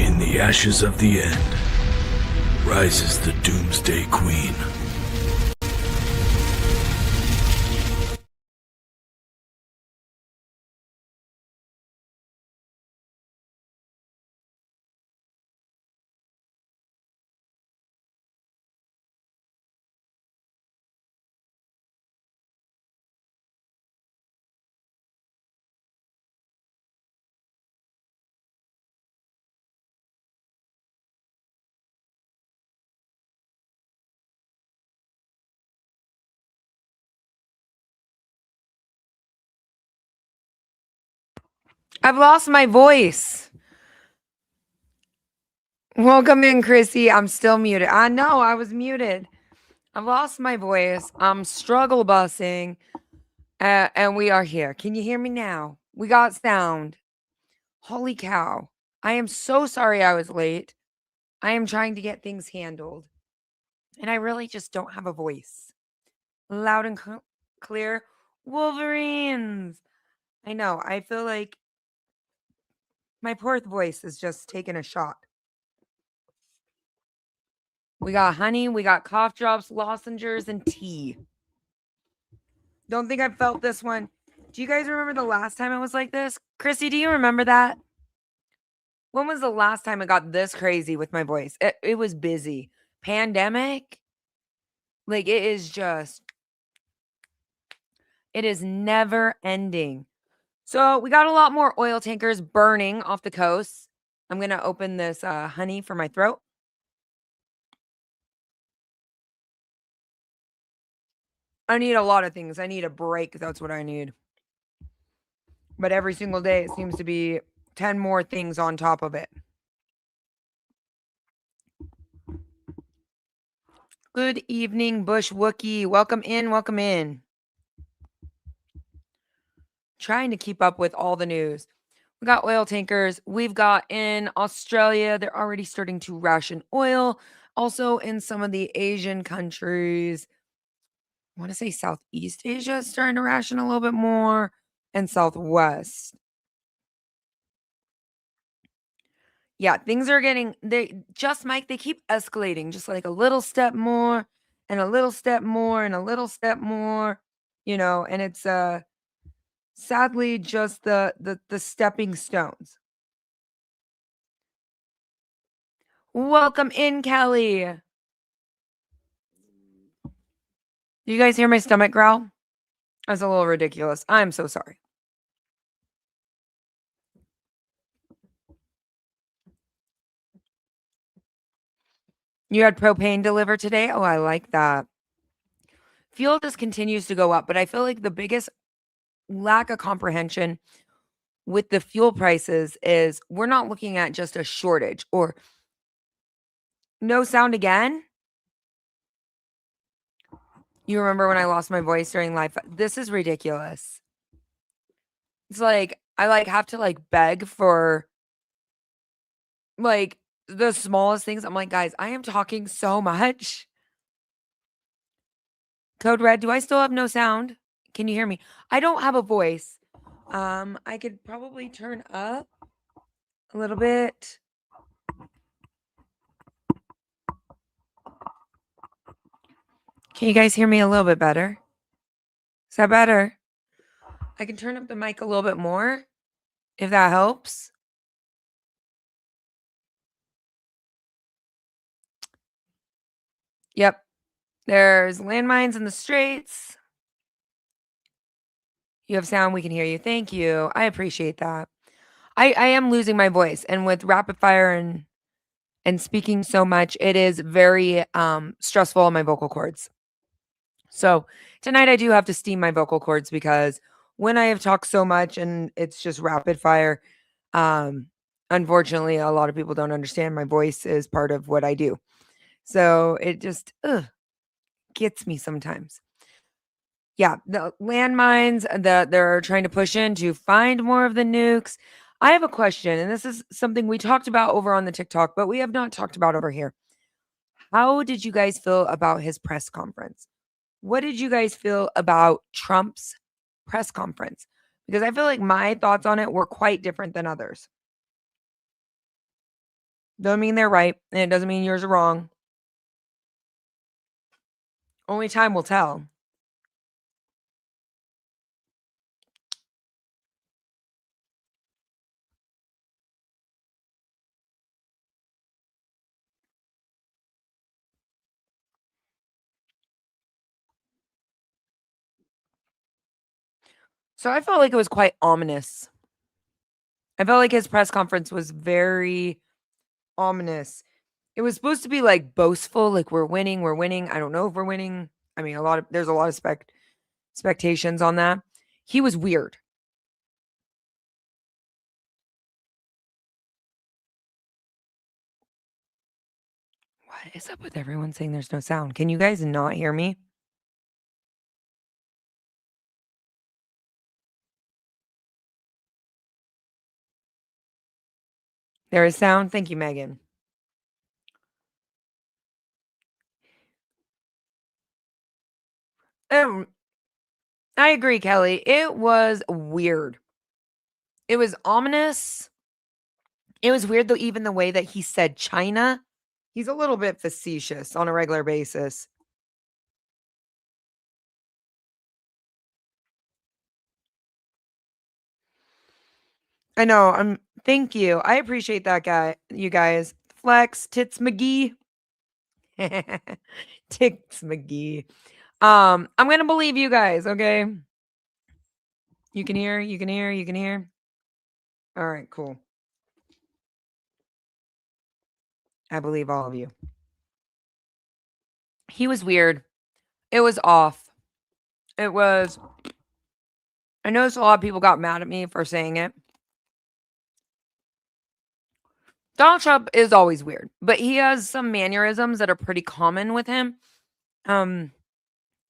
In the ashes of the end rises the Doomsday Queen. I've lost my voice. Welcome in, Chrissy. I'm still muted. I know I was muted. I've lost my voice. I'm struggle bussing, and we are here. Can you hear me now? We got sound. Holy cow. I am so sorry I was late. I am trying to get things handled, and I really just don't have a voice. Loud and clear. Wolverines. I know. I feel like my poor voice is just taking a shot. We got honey, we got cough drops, lozenges, and tea. Don't think I felt this one. Do you guys remember the last time it was like this? Chrissy, do you remember that? When was the last time it got this crazy with my voice? It was busy. Pandemic? Like, it is never ending. So we got a lot more oil tankers burning off the coast. I'm going to open this honey for my throat. I need a lot of things. I need a break. That's what I need. But every single day, it seems to be 10 more things on top of it. Good evening, Bush Wookie. Welcome in. Welcome in. Trying to keep up with all the news. We got oil tankers. We've got in Australia, they're already starting to ration oil. Also, in some of the Asian countries, I want to say Southeast Asia is starting to ration a little bit more, and Southwest. Yeah, things are getting Mike, they keep escalating, just like a little step more and a little step more and a little step more, and it's sadly just the stepping stones. Welcome in, Kelly. Do you guys hear my stomach growl? That's a little ridiculous. I'm so sorry. You had propane delivered today? Oh, I like that. Fuel just continues to go up, but I feel like the biggest lack of comprehension with the fuel prices is we're not looking at just a shortage or no sound again. You remember when I lost my voice during live? This is ridiculous. It's like I have to beg for the smallest things. I'm like, guys, I am talking so much. Code Red, do I still have no sound? Can you hear me? I don't have a voice. I could probably turn up a little bit. Can you guys hear me a little bit better? Is that better? I can turn up the mic a little bit more, if that helps. Yep. There's landmines in the straits. You have sound. We can hear you. Thank you. I appreciate that. I am losing my voice. And with rapid fire and speaking so much, it is very stressful on my vocal cords. So tonight I do have to steam my vocal cords because when I have talked so much and it's just rapid fire, unfortunately, a lot of people don't understand my voice is part of what I do. So it just gets me sometimes. Yeah, the landmines that they're trying to push in to find more of the nukes. I have a question, and this is something we talked about over on the TikTok, but we have not talked about over here. How did you guys feel about his press conference? What did you guys feel about Trump's press conference? Because I feel like my thoughts on it were quite different than others. Doesn't mean they're right, and it doesn't mean yours are wrong. Only time will tell. So I felt like it was quite ominous. I felt like his press conference was very ominous. It was supposed to be like boastful, like we're winning, we're winning. I don't know if we're winning. I mean, there's a lot of expectations on that. He was weird. What is up with everyone saying there's no sound? Can you guys not hear me? There is sound. Thank you, Megan. I agree, Kelly. It was weird. It was ominous. It was weird though, even the way that he said China. He's a little bit facetious on a regular basis. I know. Thank you. I appreciate that guy. You guys. Flex Tits McGee. Tits McGee. I'm gonna believe you guys, okay? You can hear, you can hear, you can hear. All right, cool. I believe all of you. He was weird. It was off. It was. I noticed a lot of people got mad at me for saying it. Donald Trump is always weird, but he has some mannerisms that are pretty common with him.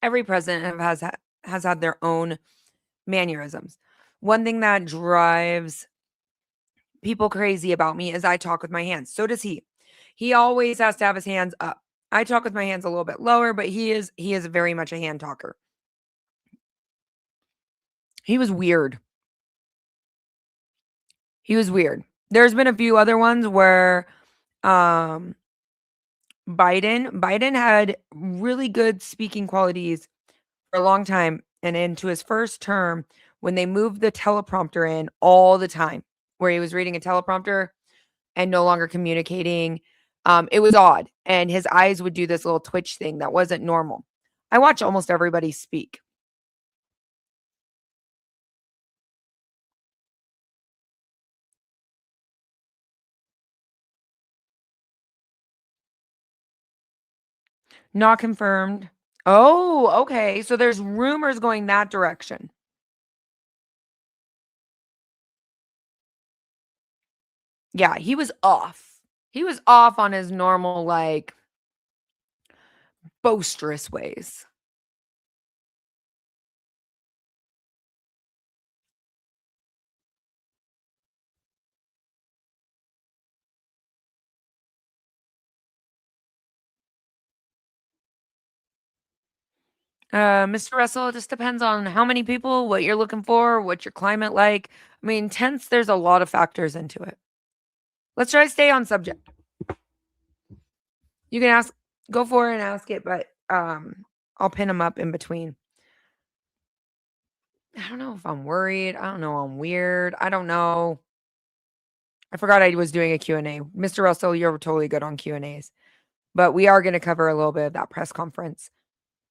Every president has had their own mannerisms. One thing that drives people crazy about me is I talk with my hands. So does he. He always has to have his hands up. I talk with my hands a little bit lower, but he is very much a hand talker. He was weird. He was weird. There's been a few other ones where Biden had really good speaking qualities for a long time, and into his first term when they moved the teleprompter in all the time, where he was reading a teleprompter and no longer communicating, it was odd, and his eyes would do this little twitch thing that wasn't normal. I watch almost everybody speak. Not confirmed. Oh, okay. So there's rumors going that direction. Yeah, he was off. He was off on his normal, like, boisterous ways. Mr. Russell, it just depends on how many people, what you're looking for, what's your climate like. I mean, tense, there's a lot of factors into it. Let's try to stay on subject. You can ask, go for it and ask it, but I'll pin them up in between. I don't know if I'm worried. I don't know. I'm weird. I don't know. I forgot I was doing a Q&A. Mr. Russell, you're totally good on Q&As. But we are going to cover a little bit of that press conference.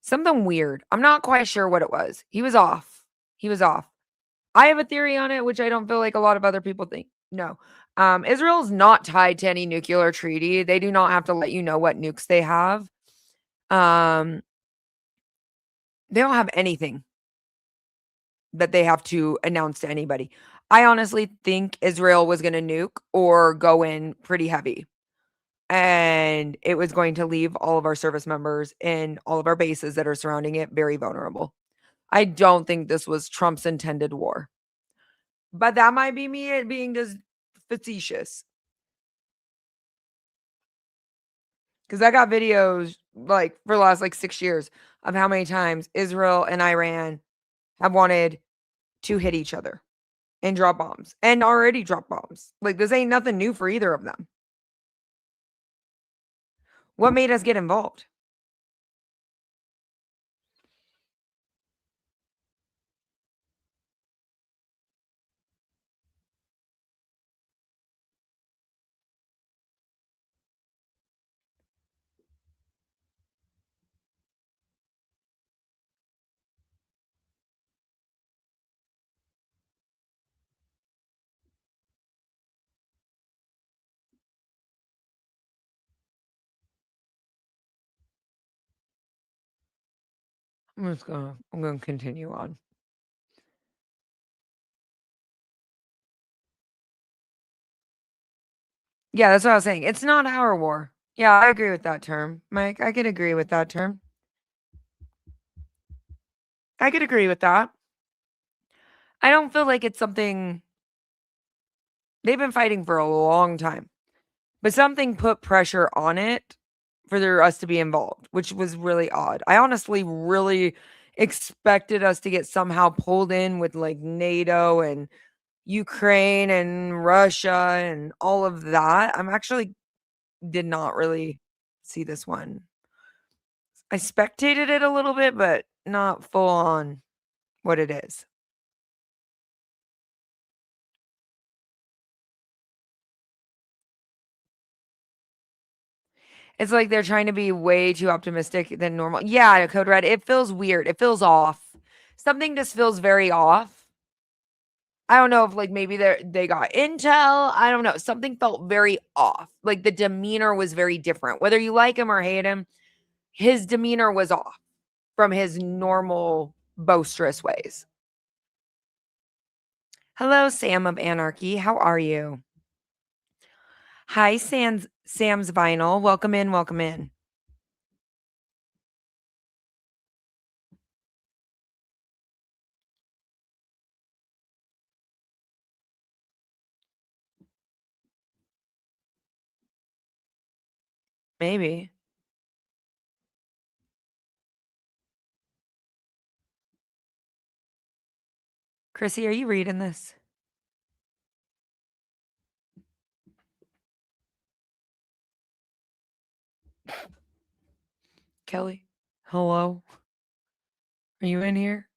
Something weird. I'm not quite sure what it was. He was off. He was off. I have a theory on it, which I don't feel like a lot of other people think. No. Israel's not tied to any nuclear treaty. They do not have to let you know what nukes they have. They don't have anything that they have to announce to anybody. I honestly think Israel was going to nuke or go in pretty heavy. And it was going to leave all of our service members and all of our bases that are surrounding it very vulnerable. I don't think this was Trump's intended war. But that might be me being just facetious. Because I got videos like for the last like 6 years of how many times Israel and Iran have wanted to hit each other and drop bombs and already drop bombs. Like this ain't nothing new for either of them. What made us get involved? I'm gonna continue on. Yeah, that's what I was saying. It's not our war. Yeah, I agree with that term, Mike. I could agree with that term. I could agree with that. I don't feel like it's something they've been fighting for a long time, but something put pressure on it for us to be involved, which was really odd. I honestly really expected us to get somehow pulled in with like NATO and Ukraine and Russia and all of that. I'm actually did not really see this one. I spectated it a little bit, but not full on what it is. It's like they're trying to be way too optimistic than normal. Yeah, Code Red, it feels weird. It feels off. Something just feels very off. I don't know if like maybe they got intel. I don't know. Something felt very off. Like the demeanor was very different. Whether you like him or hate him, his demeanor was off from his normal boisterous ways. Hello, Sam of Anarchy. How are you? Hi, Sam's Vinyl. Welcome in. Welcome in. Maybe. Chrissy, are you reading this? Kelly? Hello? Are you in here?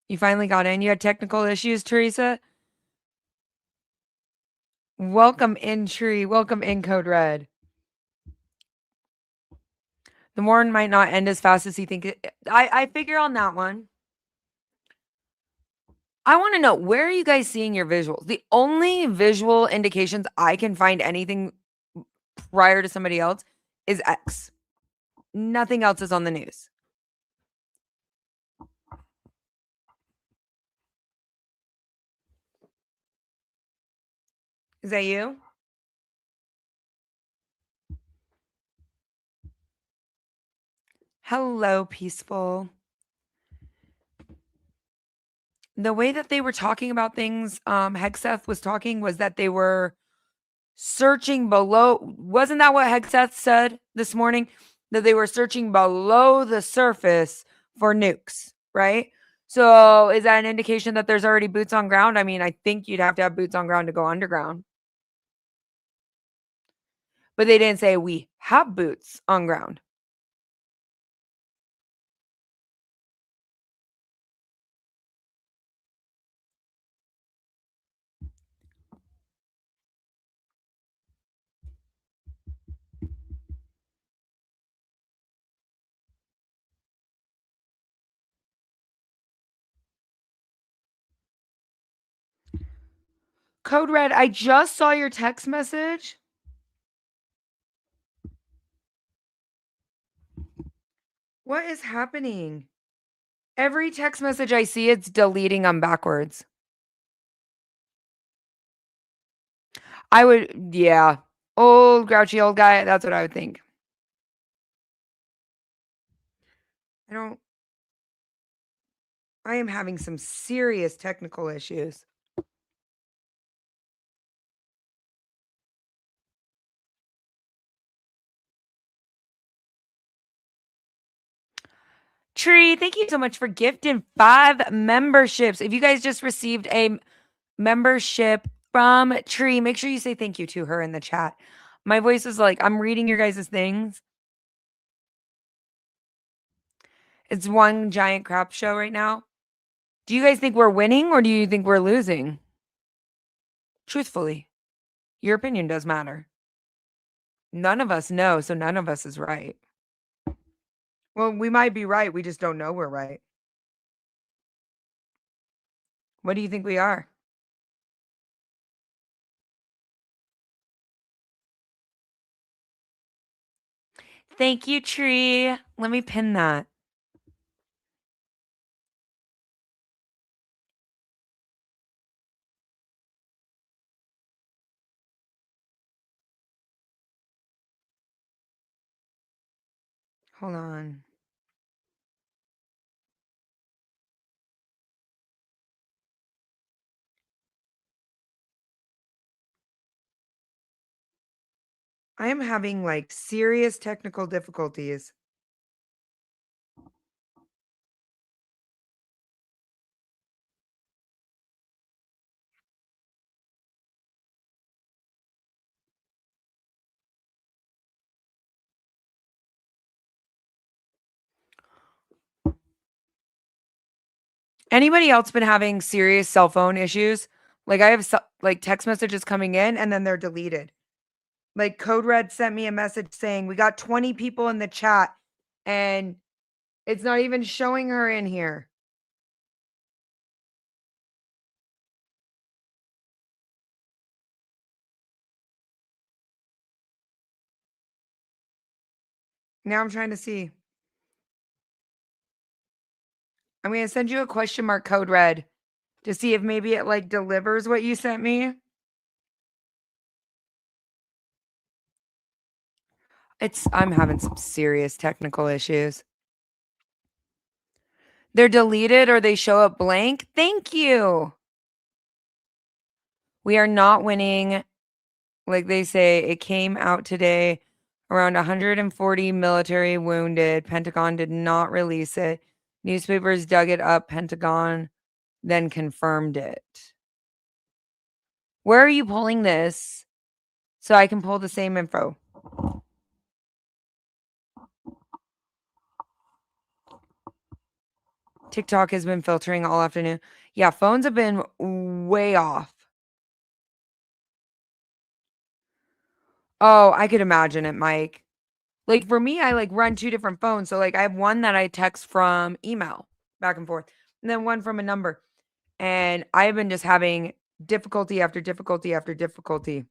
You finally got in. You had technical issues, Teresa? Welcome in, Tree. Welcome in, Code Red. The morning might not end as fast as you think. I figure on that one. I want to know, where are you guys seeing your visuals? The only visual indications I can find anything prior to somebody else is X. Nothing else is on the news. Is that you? Hello, Peaceful. The way that they were talking about things, Hexeth was talking, was that they were searching below. Wasn't that what Hexeth said this morning? That they were searching below the surface for nukes, right? So is that an indication that there's already boots on ground? I mean, I think you'd have to have boots on ground to go underground. But they didn't say we have boots on ground. Code Red, I just saw your text message. What is happening? Every text message I see, it's deleting them backwards. I would, yeah. Old, grouchy old guy. That's what I would think. I am having some serious technical issues. Tree, thank you so much for gifting 5 memberships. If you guys just received a membership from Tree. Make sure you say thank you to her in the chat. My voice is like, I'm reading your guys' things. It's one giant crap show right now. Do you guys think we're winning or do you think we're losing? Truthfully, your opinion does matter. None of us know, so none of us is right. Well, we might be right. We just don't know we're right. What do you think we are? Thank you, Tree. Let me pin that. Hold on. I am having like serious technical difficulties. Anybody else been having serious cell phone issues? Like I have like text messages coming in and then they're deleted. Like Code Red sent me a message saying we got 20 people in the chat and it's not even showing her in here. Now I'm trying to see. I'm going to send you a question mark Code Red to see if maybe it like delivers what you sent me. I'm having some serious technical issues. They're deleted or they show up blank. Thank you. We are not winning. Like they say, it came out today around 140 military wounded. Pentagon did not release it. Newspapers dug it up. Pentagon then confirmed it. Where are you pulling this so I can pull the same info? TikTok has been filtering all afternoon. Yeah, phones have been way off. Oh, I could imagine it, Mike. Like for me, I like run two different phones. So like I have one that I text from email back and forth, and then one from a number. And I've been just having difficulty after difficulty after difficulty.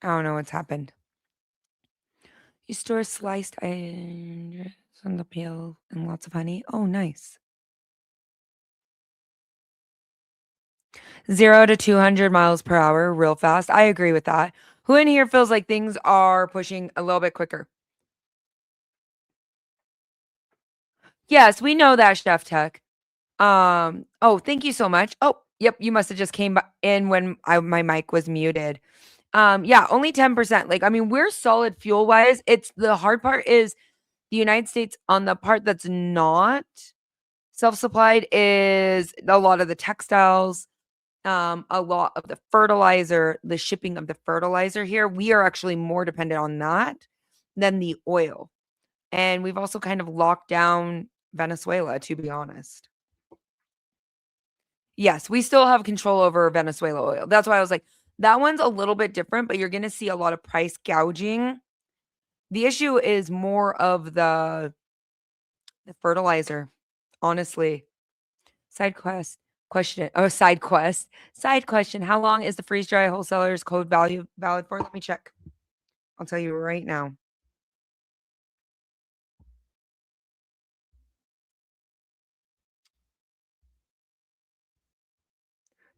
I don't know what's happened. You store sliced onions on the peel and lots of honey. Oh, nice. 0 to 200 miles per hour, real fast. I agree with that. Who in here feels like things are pushing a little bit quicker? Yes, we know that, Chef Tech. Oh, thank you so much. Oh, yep, you must have just came in when my mic was muted. Yeah, only 10%. Like, I mean, we're solid fuel wise. It's the hard part is the United States on the part that's not self-supplied is a lot of the textiles, a lot of the fertilizer, the shipping of the fertilizer here. We are actually more dependent on that than the oil. And we've also kind of locked down Venezuela, to be honest. Yes, we still have control over Venezuela oil. That's why I was like, that one's a little bit different, but you're going to see a lot of price gouging. The issue is more of the fertilizer, honestly. Side quest question. Oh, side quest. Side question. How long is the freeze dry wholesalers code value valid for? Let me check. I'll tell you right now.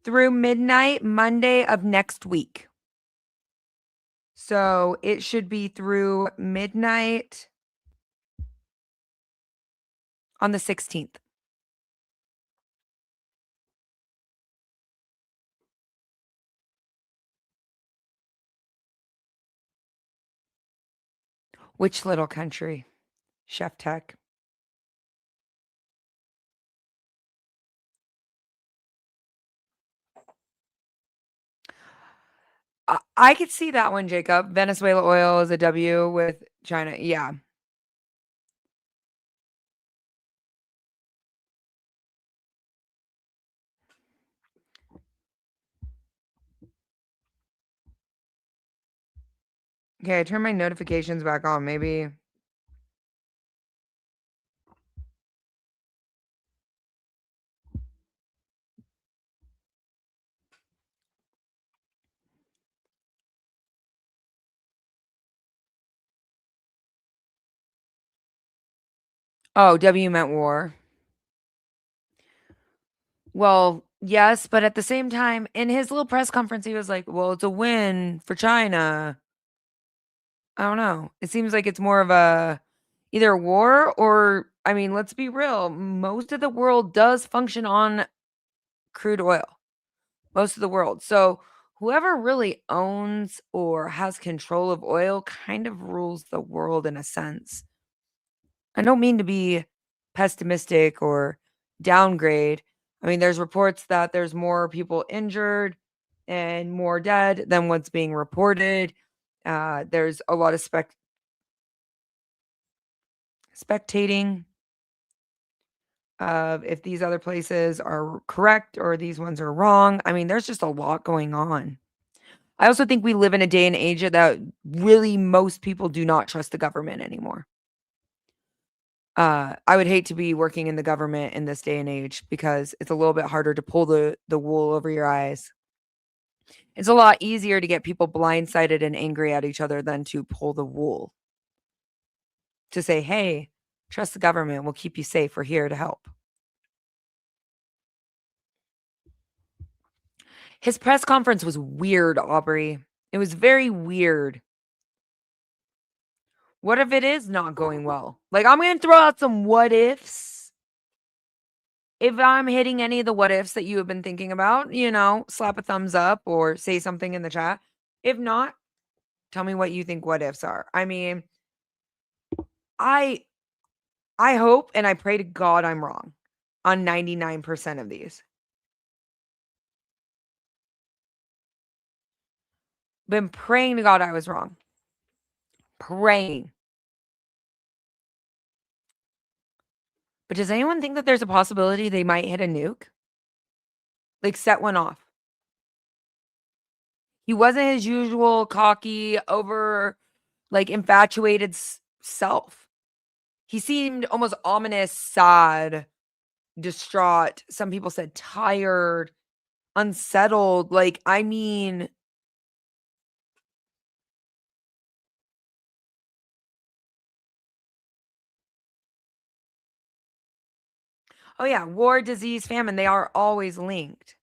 Through midnight Monday of next week. So it should be through midnight on the 16th. Which little country? Chef Tech. I could see that one, Jacob. Venezuela oil is a W with China. Yeah. Okay, I turn my notifications back on. Maybe. Oh, W meant war. Well, yes, but at the same time, in his little press conference, he was like, well, it's a win for China. I don't know. It seems like it's more of a either war or, I mean, let's be real. Most of the world does function on crude oil. Most of the world. So whoever really owns or has control of oil kind of rules the world in a sense. I don't mean to be pessimistic or downgrade. I mean, there's reports that there's more people injured and more dead than what's being reported. There's a lot of spectating of if these other places are correct or these ones are wrong. I mean, there's just a lot going on. I also think we live in a day and age that really most people do not trust the government anymore. I would hate to be working in the government in this day and age because it's a little bit harder to pull the wool over your eyes. It's a lot easier to get people blindsided and angry at each other than to pull the wool. To say, "Hey, trust the government. We'll keep you safe. We're here to help." His press conference was weird, Aubrey. It was very weird. What if it is not going well? Like, I'm gonna throw out some what ifs. If I'm hitting any of the what ifs that you have been thinking about, slap a thumbs up or say something in the chat. If not, tell me what you think what ifs are. I mean, I I hope and I pray to God I'm wrong on 99% of these. Been praying to God I was wrong. Praying. But does anyone think that there's a possibility they might hit a nuke? Like set one off. He wasn't his usual cocky, over like infatuated self. He seemed almost ominous, sad, distraught. Some people said tired, unsettled. Like, I mean, oh yeah, war, disease, famine, they are always linked.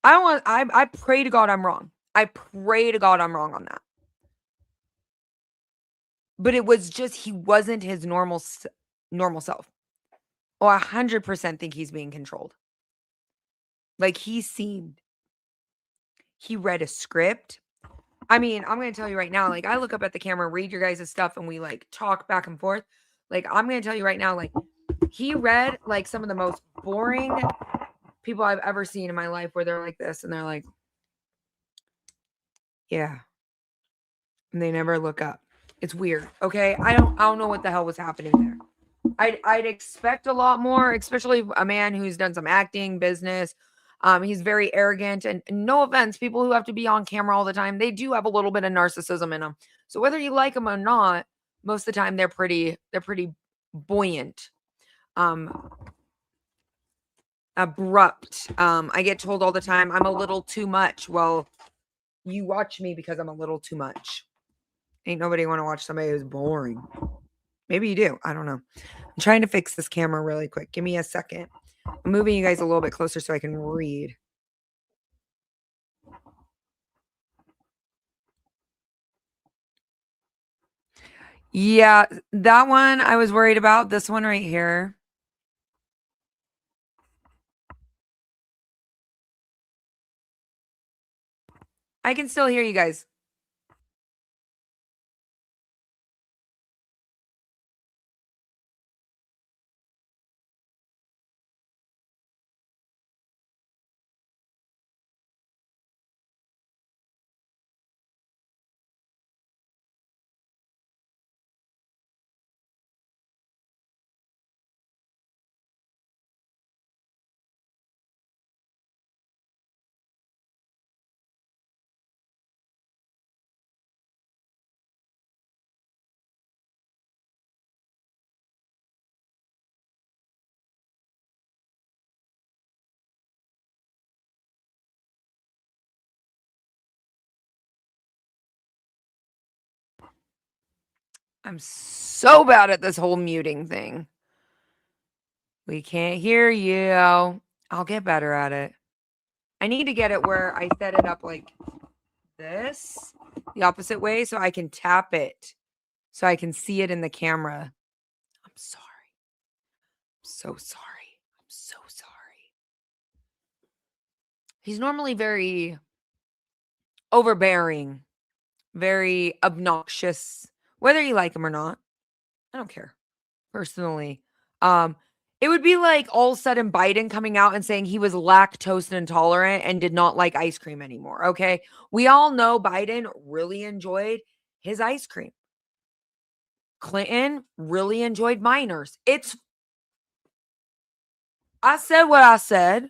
I pray to God I'm wrong. I pray to God I'm wrong on that. But it was just he wasn't his normal self. Oh, 100% think he's being controlled. Like he read a script. I mean, I'm gonna tell you right now, like I look up at the camera, read your guys' stuff, and we like talk back and forth. Like, I'm gonna tell you right now, like he read like some of the most boring people I've ever seen in my life where they're like this and they're like, yeah. And they never look up. It's weird. Okay. I don't know what the hell was happening there. I'd expect a lot more, especially a man who's done some acting, business. He's very arrogant, and no offense, people who have to be on camera all the time, they do have a little bit of narcissism in them. So whether you like them or not, most of the time they're pretty buoyant, um, abrupt. I get told all the time I'm a little too much. Well, you watch me because I'm a little too much. Ain't nobody want to watch somebody who's boring. Maybe you do. I don't know. I'm trying to fix this camera really quick. Give me a second. I'm moving you guys a little bit closer so I can read. Yeah, that one I was worried about. This one right here. I can still hear you guys. I'm so bad at this whole muting thing. We can't hear you. I'll get better at it. I need to get it where I set it up like this, the opposite way, so I can tap it, so I can see it in the camera. I'm sorry. I'm so sorry. I'm so sorry. He's normally very overbearing, very obnoxious, whether you like him or not. I don't care. Personally. It would be like all of a sudden Biden coming out and saying he was lactose intolerant and did not like ice cream anymore. Okay. We all know Biden really enjoyed his ice cream. Clinton really enjoyed minors. I said what I said.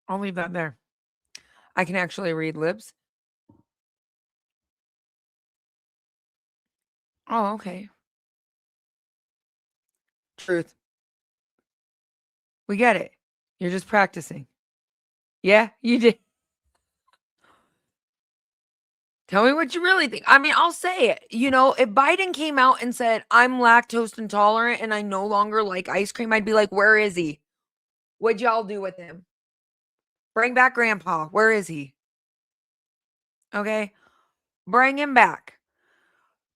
I'll leave that there. I can actually read lips. Oh, okay. Truth. We get it. You're just practicing. Yeah, you did. Tell me what you really think. I mean, I'll say it. You know, if Biden came out and said, I'm lactose intolerant and I no longer like ice cream, I'd be like, where is he? What'd y'all do with him? Bring back grandpa. Where is he? Okay. Bring him back.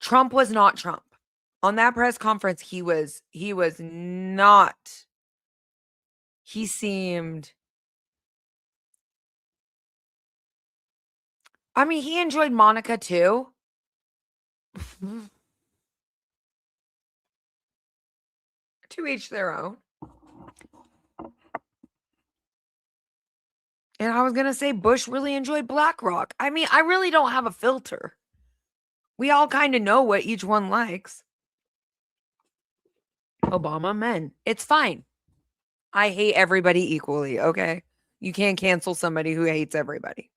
Trump was not Trump. On that press conference, he was not. He seemed, I mean, he enjoyed Monica too. To each their own. And I was going to say Bush really enjoyed BlackRock. I mean, I really don't have a filter. We all kind of know what each one likes. Obama, men. It's fine. I hate everybody equally, okay? You can't cancel somebody who hates everybody.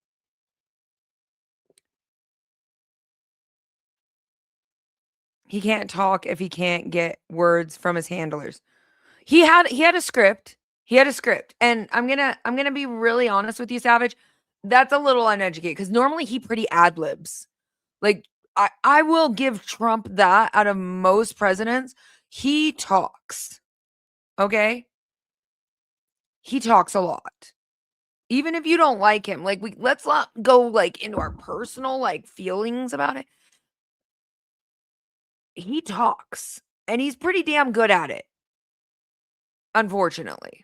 He can't talk if he can't get words from his handlers. He had a script. He had a script. And I'm going to be really honest with you, Savage. That's a little uneducated cuz normally he pretty ad-libs. Like I will give Trump that out of most presidents. He talks. Okay? He talks a lot. Even if you don't like him, like let's not go like into our personal like feelings about it. He talks and he's pretty damn good at it. Unfortunately.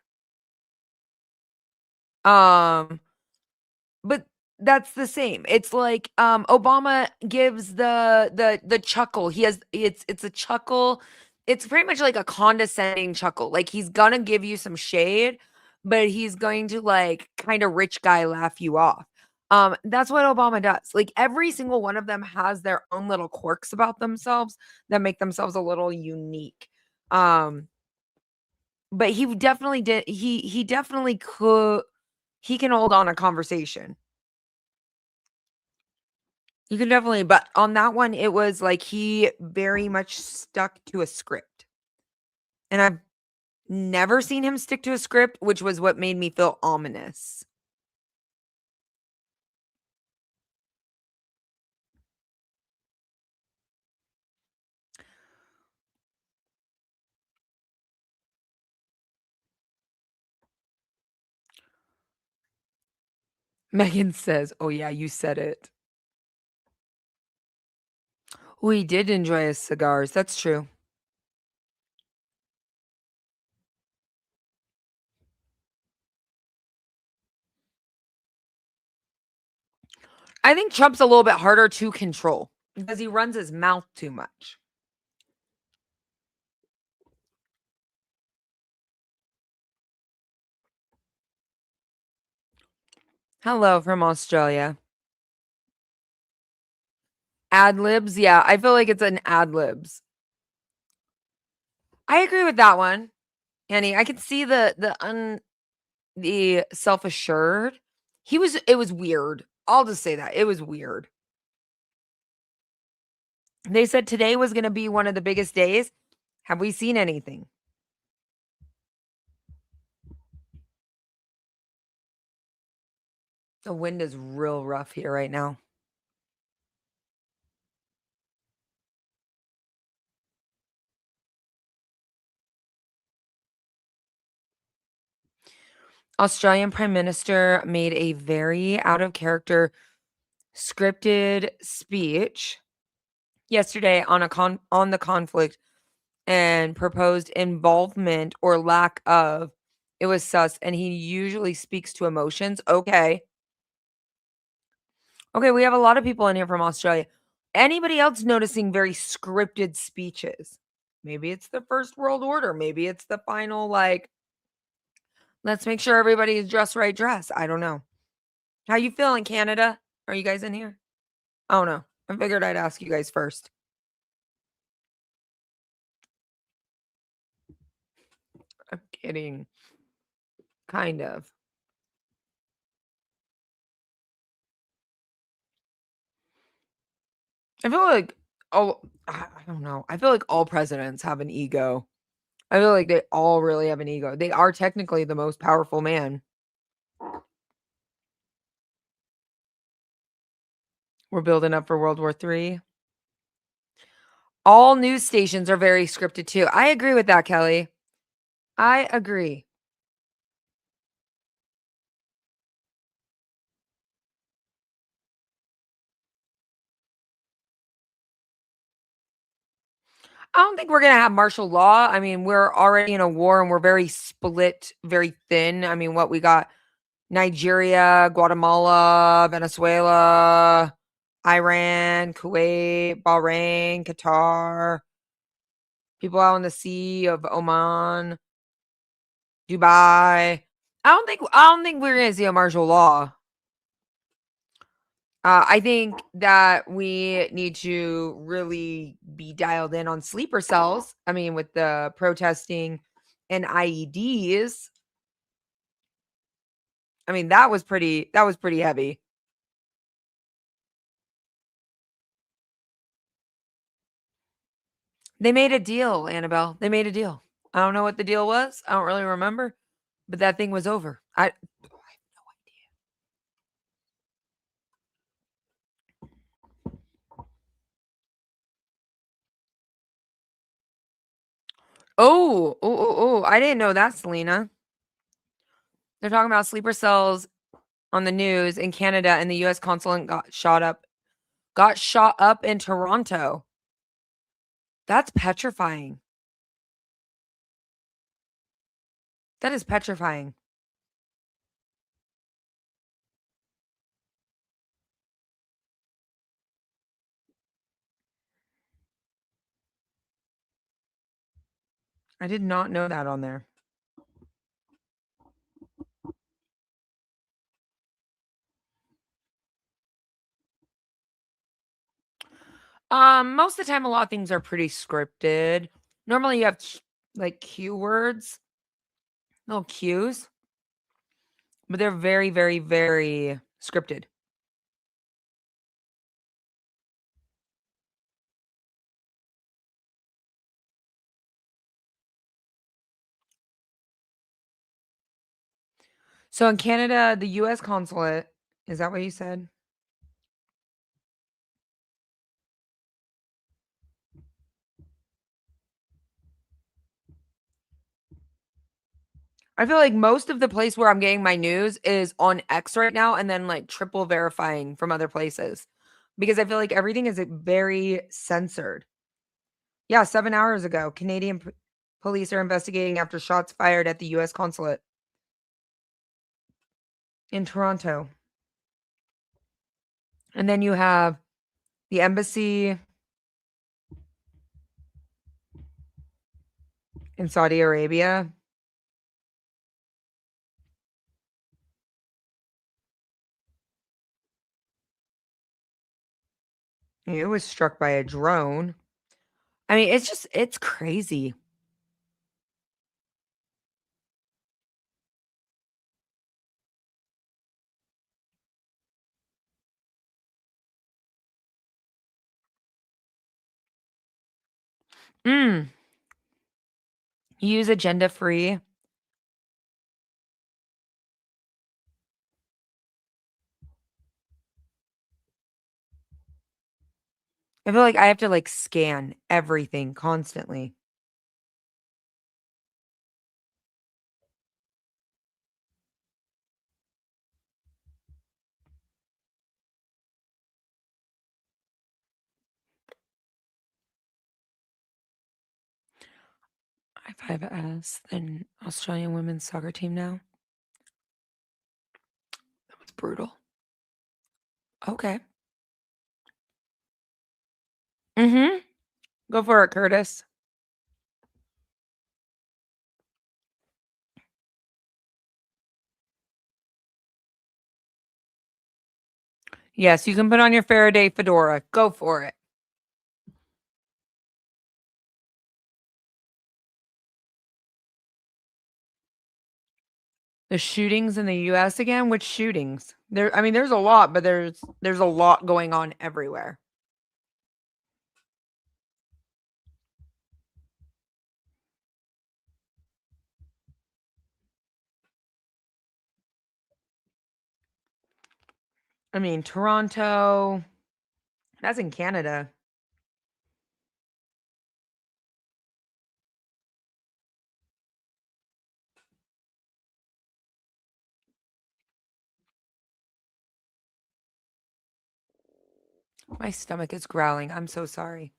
But that's the same. It's like Obama gives the chuckle. He has it's a chuckle. It's pretty much like a condescending chuckle. Like he's gonna give you some shade, but he's going to like kind of rich guy laugh you off. That's what Obama does. Like every single one of them has their own little quirks about themselves that make themselves a little unique. But he definitely did he definitely could he can hold on a conversation. You can definitely, but on that one, it was like he very much stuck to a script. And I've never seen him stick to a script, which was what made me feel ominous. Megan says, oh, yeah, you said it. We did enjoy his cigars. That's true. I think Trump's a little bit harder to control because he runs his mouth too much. Hello from Australia. Ad libs. Yeah, I feel like it's an ad libs. I agree with that one, Annie. I could see the self-assured. It was weird. I'll just say that. It was weird. They said today was going to be one of the biggest days. Have we seen anything? The wind is real rough here right now. Australian Prime Minister made a very out of character scripted speech yesterday on the conflict and proposed involvement or lack of. It was sus, and he usually speaks to emotions. Okay. Okay, we have a lot of people in here from Australia. Anybody else noticing very scripted speeches? Maybe it's the First World Order. Maybe it's the final, like, let's make sure everybody is dressed right dress. I don't know. How you feeling, Canada? Are you guys in here? Oh no. I figured I'd ask you guys first. I'm kidding. Kind of. I feel like I don't know. I feel like all presidents have an ego. I feel like they all really have an ego. They are technically the most powerful man. We're building up for World War III. All news stations are very scripted too. I agree with that, Kelly. I agree. I don't think we're gonna have martial law. I mean, we're already in a war and we're very split, very thin. I mean, what we got Nigeria, Guatemala, Venezuela, Iran, Kuwait, Bahrain, Qatar, people out in the Sea of Oman, Dubai. I don't think we're gonna see a martial law. I think that we need to really be dialed in on sleeper cells. I mean, with the protesting and IEDs. I mean, that was pretty heavy. They made a deal, Annabelle. They made a deal. I don't know what the deal was. I don't really remember, but that thing was over. I oh, I didn't know that, Selena. They're talking about sleeper cells on the news in Canada, and the US consulate got shot up in Toronto. That's petrifying. That is petrifying. I did not know that on there. Most of the time, a lot of things are pretty scripted. Normally, you have like cue words, little cues, but they're very, very, very scripted. So in Canada, the US consulate, is that what you said? I feel like most of the place where I'm getting my news is on X right now and then like triple verifying from other places because I feel like everything is very censored. Yeah, 7 hours ago, Canadian police are investigating after shots fired at the US consulate in Toronto. And then you have the embassy in Saudi Arabia. It was struck by a drone. I mean, it's crazy. Mm. Use agenda free. I feel like I have to like scan everything constantly. I5S, then Australian women's soccer team now. That was brutal. Okay. Mm-hmm. Go for it, Curtis. Yes, you can put on your Faraday fedora. Go for it. The shootings in the US again? Which shootings? There I mean, there's a lot, but there's a lot going on everywhere. I mean, Toronto, that's in Canada. My stomach is growling. I'm so sorry.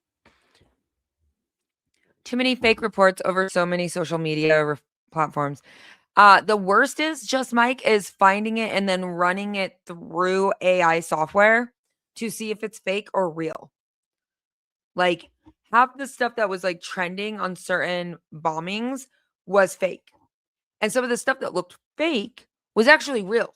Too many fake reports over so many social media platforms. The worst is just Mike is finding it and then running it through AI software to see if it's fake or real. Like half the stuff that was like trending on certain bombings was fake. And some of the stuff that looked fake was actually real.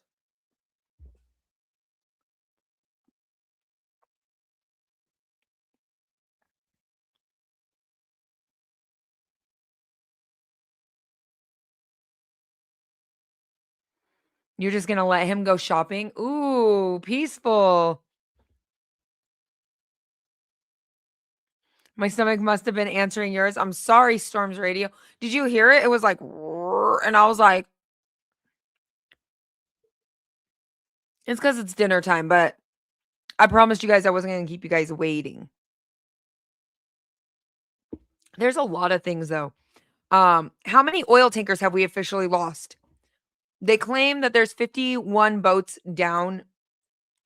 You're just gonna let him go shopping? Ooh, peaceful. My stomach must have been answering yours. I'm sorry, Storms Radio. Did you hear it? It was like, and I was like, it's because it's dinner time, but I promised you guys I wasn't going to keep you guys waiting. There's a lot of things though. How many oil tankers have we officially lost? They claim that there's 51 boats down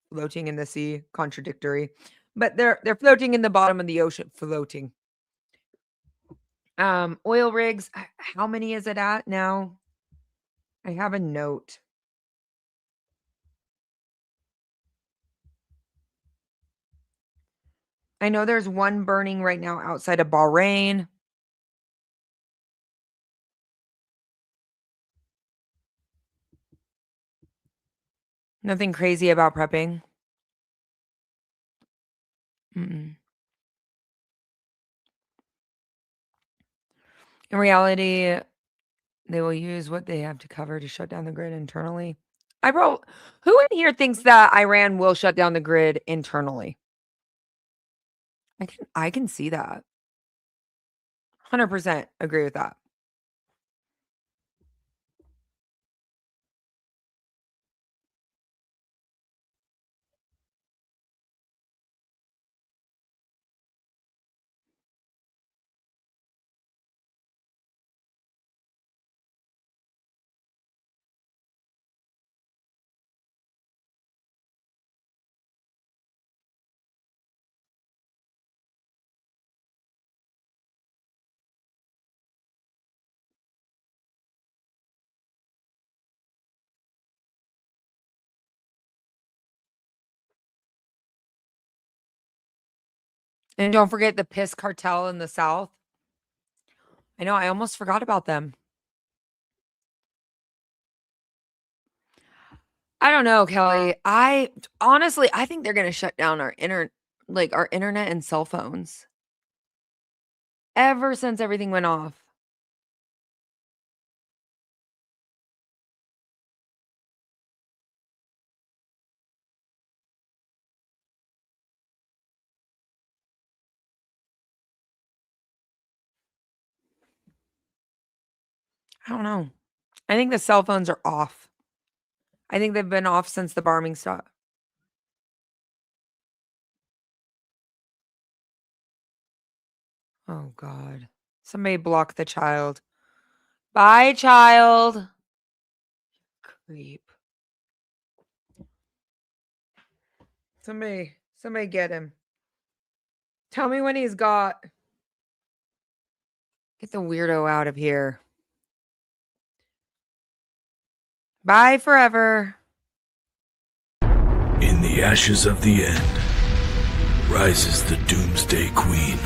floating in the sea, contradictory. But they're floating in the bottom of the ocean, floating. Oil rigs, how many is it at now? I have a note. I know there's one burning right now outside of Bahrain. Nothing crazy about prepping. Mm-mm. In reality, they will use what they have to cover to shut down the grid internally. Who in here thinks that Iran will shut down the grid internally? I can see that. 100% agree with that. And don't forget the piss cartel in the South. I know, I almost forgot about them. I don't know, Kelly. I honestly, I think they're going to shut down our internet and cell phones ever since everything went off. I don't know. I think the cell phones are off. I think they've been off since the bombing stopped. Oh, God. Somebody block the child. Bye, child. Creep. Somebody get him. Tell me when he's got. Get the weirdo out of here. Bye forever. In the ashes of the end rises the Doomsday Queen.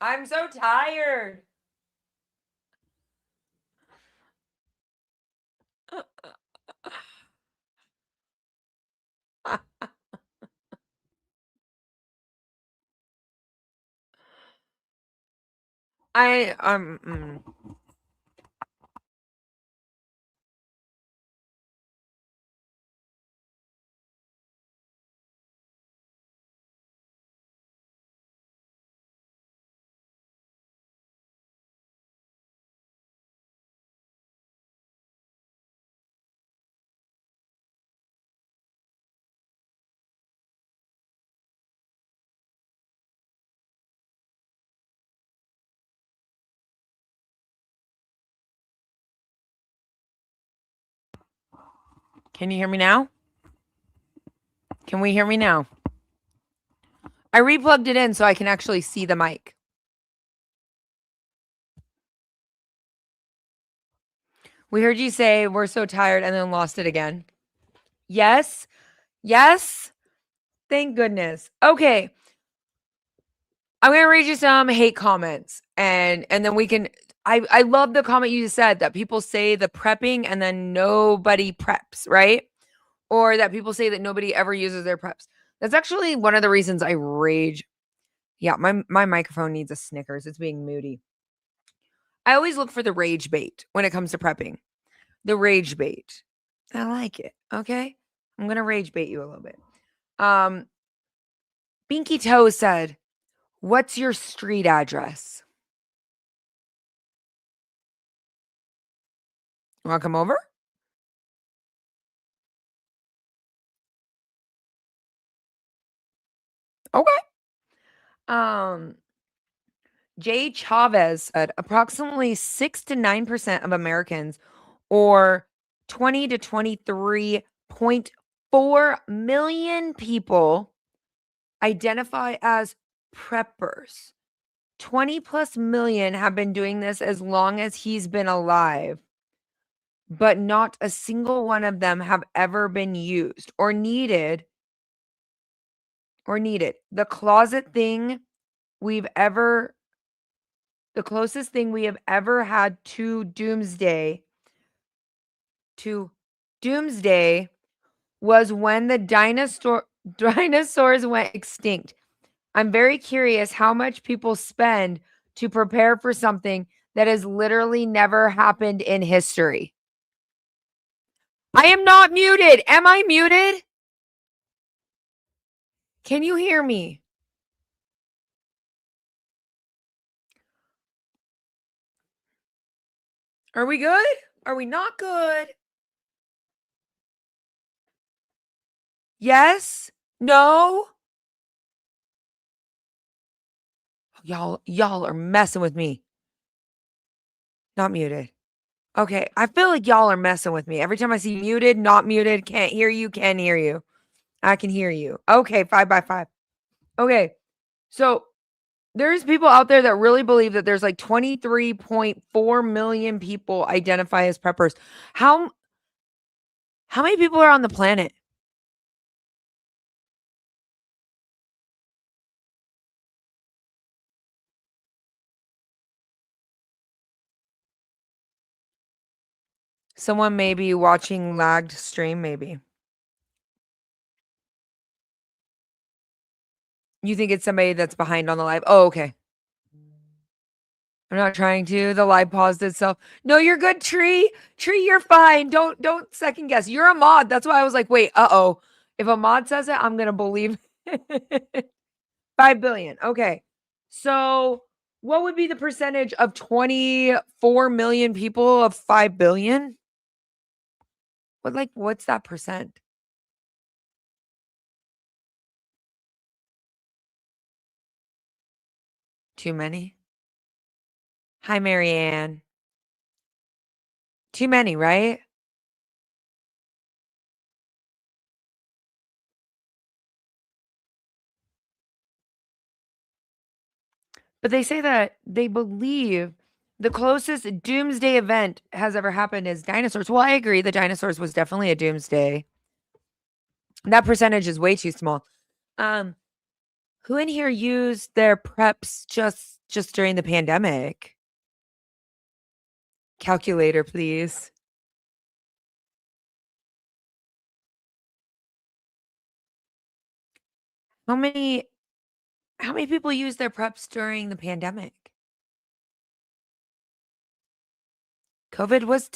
I'm so tired. I Can you hear me now? Can we hear me now? I replugged it in so I can actually see the mic. We heard you say we're so tired and then lost it again. Yes. Yes. Thank goodness. Okay. I'm going to read you some hate comments and then we can I love the comment you just said that people say the prepping and then nobody preps, right? Or that people say that nobody ever uses their preps. That's actually one of the reasons I rage. Yeah, my microphone needs a Snickers. It's being moody. I always look for the rage bait when it comes to prepping. The rage bait. I like it. Okay. I'm going to rage bait you a little bit. Binky Toe said, "What's your street address?" You want to come over? Okay. Jay Chavez said approximately 6 to 9% of Americans, or 20 to 23.4 million people, identify as preppers. 20 plus million have been doing this as long as he's been alive, but not a single one of them have ever been used or needed. The closest thing we have ever had to doomsday was when the dinosaurs went extinct. I'm very curious how much people spend to prepare for something that has literally never happened in history. I am not muted. Am I muted? Can you hear me? Are we good? Are we not good? Yes? No? Y'all are messing with me. Not muted. Okay, I feel like y'all are messing with me. Every time I see muted, not muted, can't hear you, can hear you. I can hear you. Okay, 5 by 5. Okay. So there's people out there that really believe that there's like 23.4 million people identify as preppers. How many people are on the planet? Someone may be watching lagged stream, maybe. You think it's somebody that's behind on the live? Oh, okay. I'm not trying to. The live paused itself. No, you're good, Tree. Tree, you're fine. Don't second guess. You're a mod. That's why I was like, wait, uh-oh. If a mod says it, I'm gonna believe 5 billion. Okay. So what would be the percentage of 24 million people of 5 billion? What's that percent? Too many? Hi, Marianne. Too many, right? But they say that they believe the closest doomsday event has ever happened is dinosaurs. Well, I agree. The dinosaurs was definitely a doomsday. That percentage is way too small. Who in here used their preps just during the pandemic? Calculator, please. How many people used their preps during the pandemic? COVID was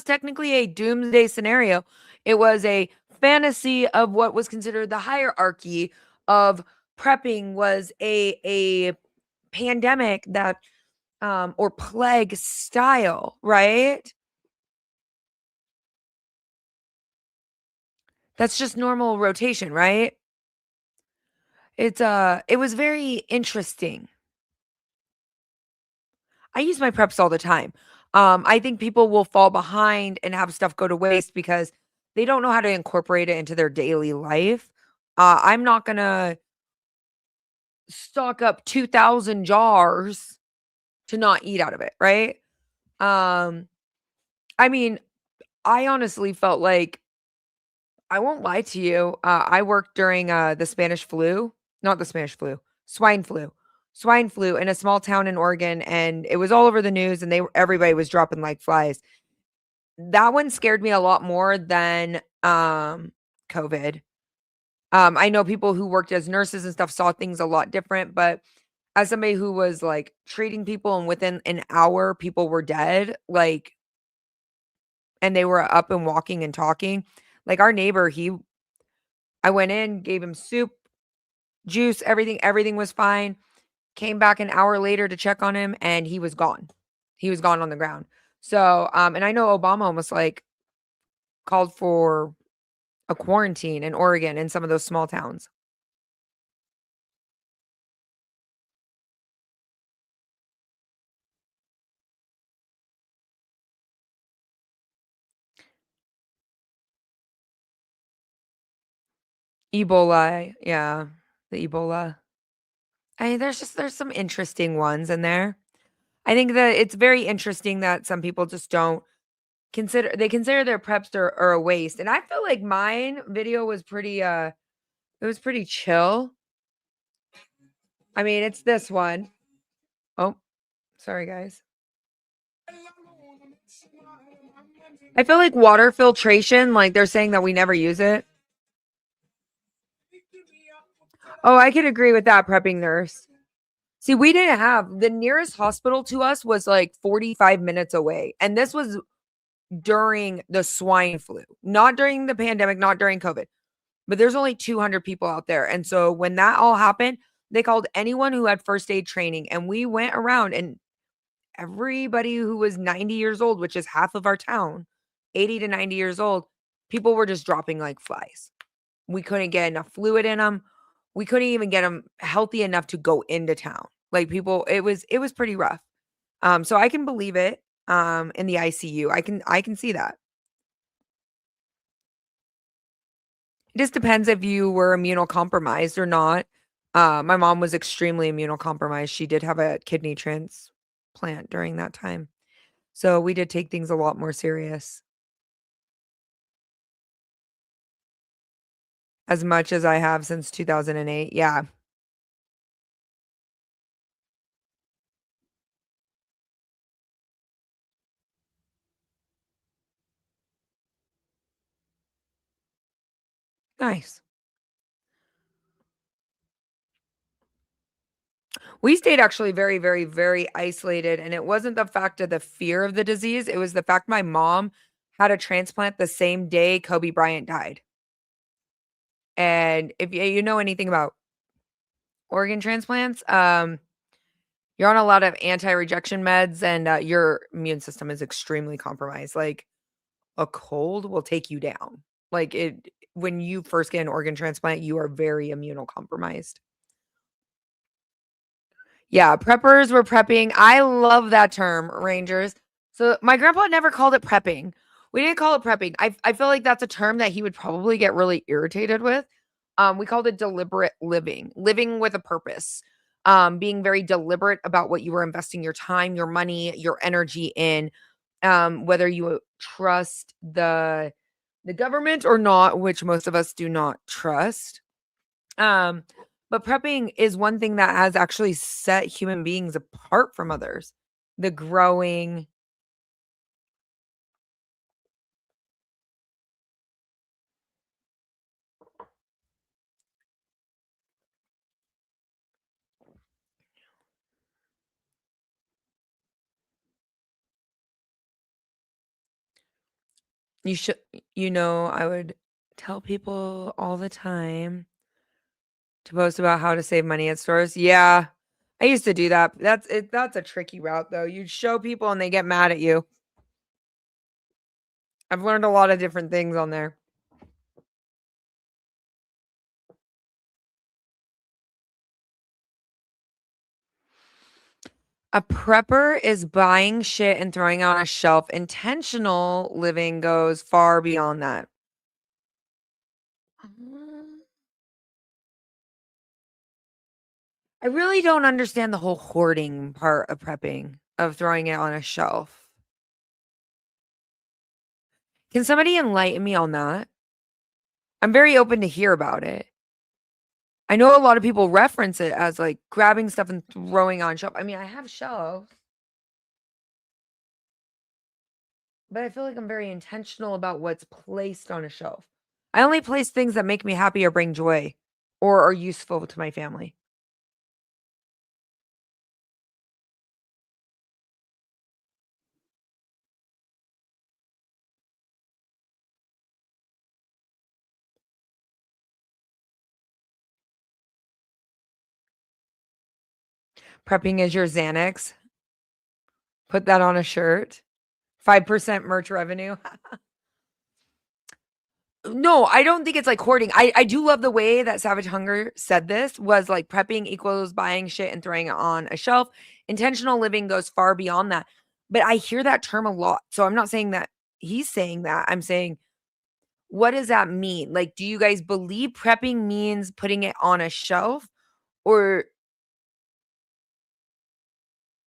technically a doomsday scenario. It was a fantasy of what was considered the hierarchy of prepping was a pandemic that or plague style, right? That's just normal rotation, right? It was very interesting. I use my preps all the time. I think people will fall behind and have stuff go to waste because they don't know how to incorporate it into their daily life. I'm not gonna stock up 2,000 jars to not eat out of it, right? Um, I mean, I honestly felt like I won't lie to you. I worked during the Spanish flu, not the Spanish flu, swine flu, swine flu in a small town in Oregon, and it was all over the news, and everybody was dropping like flies. That one scared me a lot more than COVID. I know people who worked as nurses and stuff saw things a lot different, but as somebody who was like treating people and within an hour people were dead, like, and they were up and walking and talking. Like our neighbor, I went in, gave him soup, juice, everything was fine. Came back an hour later to check on him and he was gone. He was gone on the ground. So, and I know Obama almost like called for a quarantine in Oregon in some of those small towns. Ebola, yeah, the Ebola. I mean, there's some interesting ones in there. I think that it's very interesting that some people just don't consider their preps are a waste. And I feel like mine video was pretty it was pretty chill. I mean, it's this one. Oh, sorry guys. I feel like water filtration, like they're saying that we never use it. Oh, I could agree with that, prepping nurse. See, we didn't have the nearest hospital to us was like 45 minutes away. And this was during the swine flu, not during the pandemic, not during COVID. but there's only 200 people out there. And so when that all happened, they called anyone who had first aid training, and we went around, and everybody who was 90 years old, which is half of our town, 80 to 90 years old, people were just dropping like flies. We couldn't get enough fluid in them. We couldn't even get them healthy enough to go into town. Like people, it was pretty rough. So I can believe it. In the ICU, I can see that. It just depends if you were immunocompromised or not. My mom was extremely immunocompromised. She did have a kidney transplant during that time. So we did take things a lot more serious. As much as I have since 2008. Yeah. Nice. We stayed actually very, very, very isolated, and it wasn't the fact of the fear of the disease, it was the fact my mom had a transplant the same day Kobe Bryant died. And if you know anything about organ transplants, you're on a lot of anti-rejection meds, and, your immune system is extremely compromised. Like, a cold will take you down. Like, it when you first get an organ transplant, you are very immunocompromised. Yeah, preppers were prepping. I love that term, Rangers. So my grandpa never called it prepping. We didn't call it prepping. I feel like that's a term that he would probably get really irritated with. We called it deliberate living, living with a purpose. Being very deliberate about what you were investing your time, your money, your energy in. Whether you trust the government or not, which most of us do not trust. Um, but prepping is one thing that has actually set human beings apart from others. The growing you should I would tell people all the time to post about how to save money at stores. Yeah. I used to do that. That's a tricky route though. You show people and they get mad at you. I've learned a lot of different things on there. A prepper is buying shit and throwing it on a shelf. Intentional living goes far beyond that. Um, I really don't understand the whole hoarding part of prepping, of throwing it on a shelf. Can somebody enlighten me on that? I'm very open to hear about it. I know a lot of people reference it as like grabbing stuff and throwing on shelf. I mean, I have shelves, but I feel like I'm very intentional about what's placed on a shelf. I only place things that make me happy or bring joy or are useful to my family. Prepping is your Xanax. Put that on a shirt. 5% merch revenue. No, I don't think it's like hoarding. I do love the way that Savage Hunger said this was like prepping equals buying shit and throwing it on a shelf. Intentional living goes far beyond that. But I hear that term a lot. So I'm not saying that he's saying that. I'm saying, what does that mean? Like, do you guys believe prepping means putting it on a shelf? Or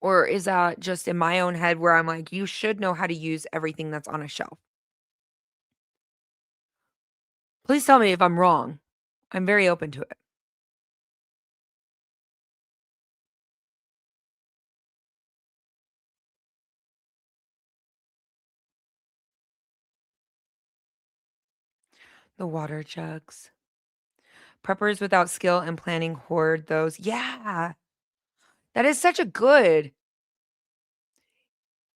or is that just in my own head where I'm like, you should know how to use everything that's on a shelf? Please tell me if I'm wrong. I'm very open to it. The water jugs. Preppers without skill and planning hoard those. Yeah. That is such a good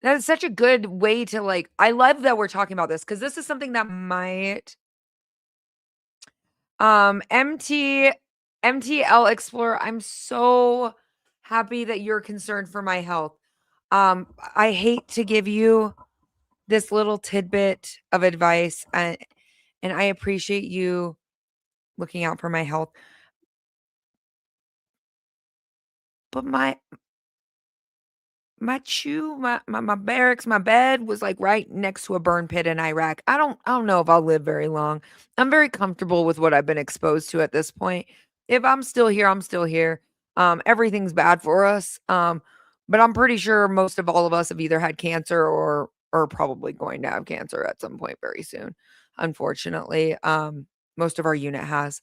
that is such a good way to like I love that we're talking about this because this is something that might MTL Explorer, I'm so happy that you're concerned for my health. I hate to give you this little tidbit of advice, and I appreciate you looking out for my health. But my barracks, my bed was like right next to a burn pit in Iraq. I don't know if I'll live very long. I'm very comfortable with what I've been exposed to at this point. If I'm still here, I'm still here. Everything's bad for us. But I'm pretty sure most of all of us have either had cancer or probably going to have cancer at some point very soon. Unfortunately, most of our unit has.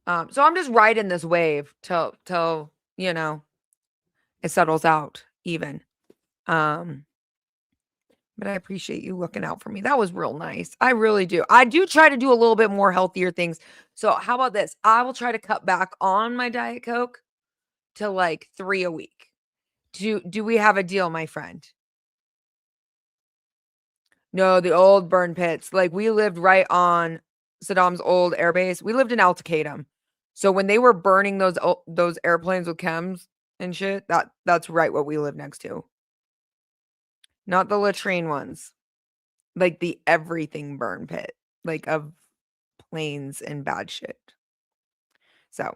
So I'm just riding this wave till it settles out even. But I appreciate you looking out for me. That was real nice. I really do. I do try to do a little bit more healthier things. So how about this? I will try to cut back on my Diet Coke to like 3 a week. Do we have a deal, my friend? No, the old burn pits. Like we lived right on Saddam's old airbase. We lived in Al Taqaddum. So when they were burning those airplanes with chems and shit, that's right what we live next to. Not the latrine ones. Like the everything burn pit, like of planes and bad shit. So,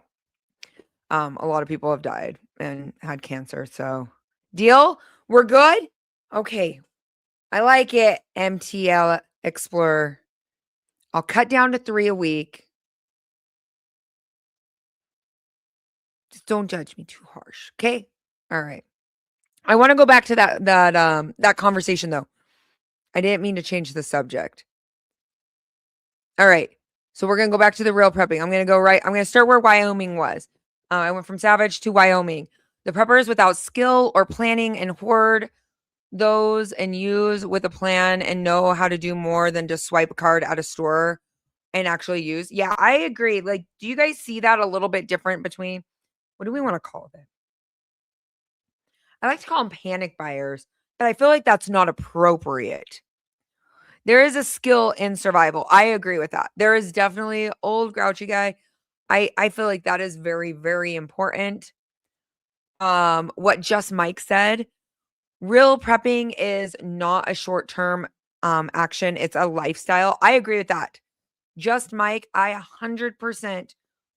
a lot of people have died and had cancer. So, deal? We're good? Okay. I like it, MTL Explorer. I'll cut down to 3 a week. Just don't judge me too harsh, okay? All right. I want to go back to that conversation though. I didn't mean to change the subject. All right. So we're going to go back to the real prepping. I'm going to start where Wyoming was. I went from Savage to Wyoming. The preppers without skill or planning and hoard those and use with a plan and know how to do more than just swipe a card at a store and actually use. Yeah, I agree. Like, do you guys see that a little bit different between, what do we want to call it? I like to call them panic buyers, but I feel like that's not appropriate. There is a skill in survival. I agree with that. There is definitely old grouchy guy. I feel like that is very, very important. What Just Mike said, real prepping is not a short-term action. It's a lifestyle. I agree with that. Just Mike, I 100%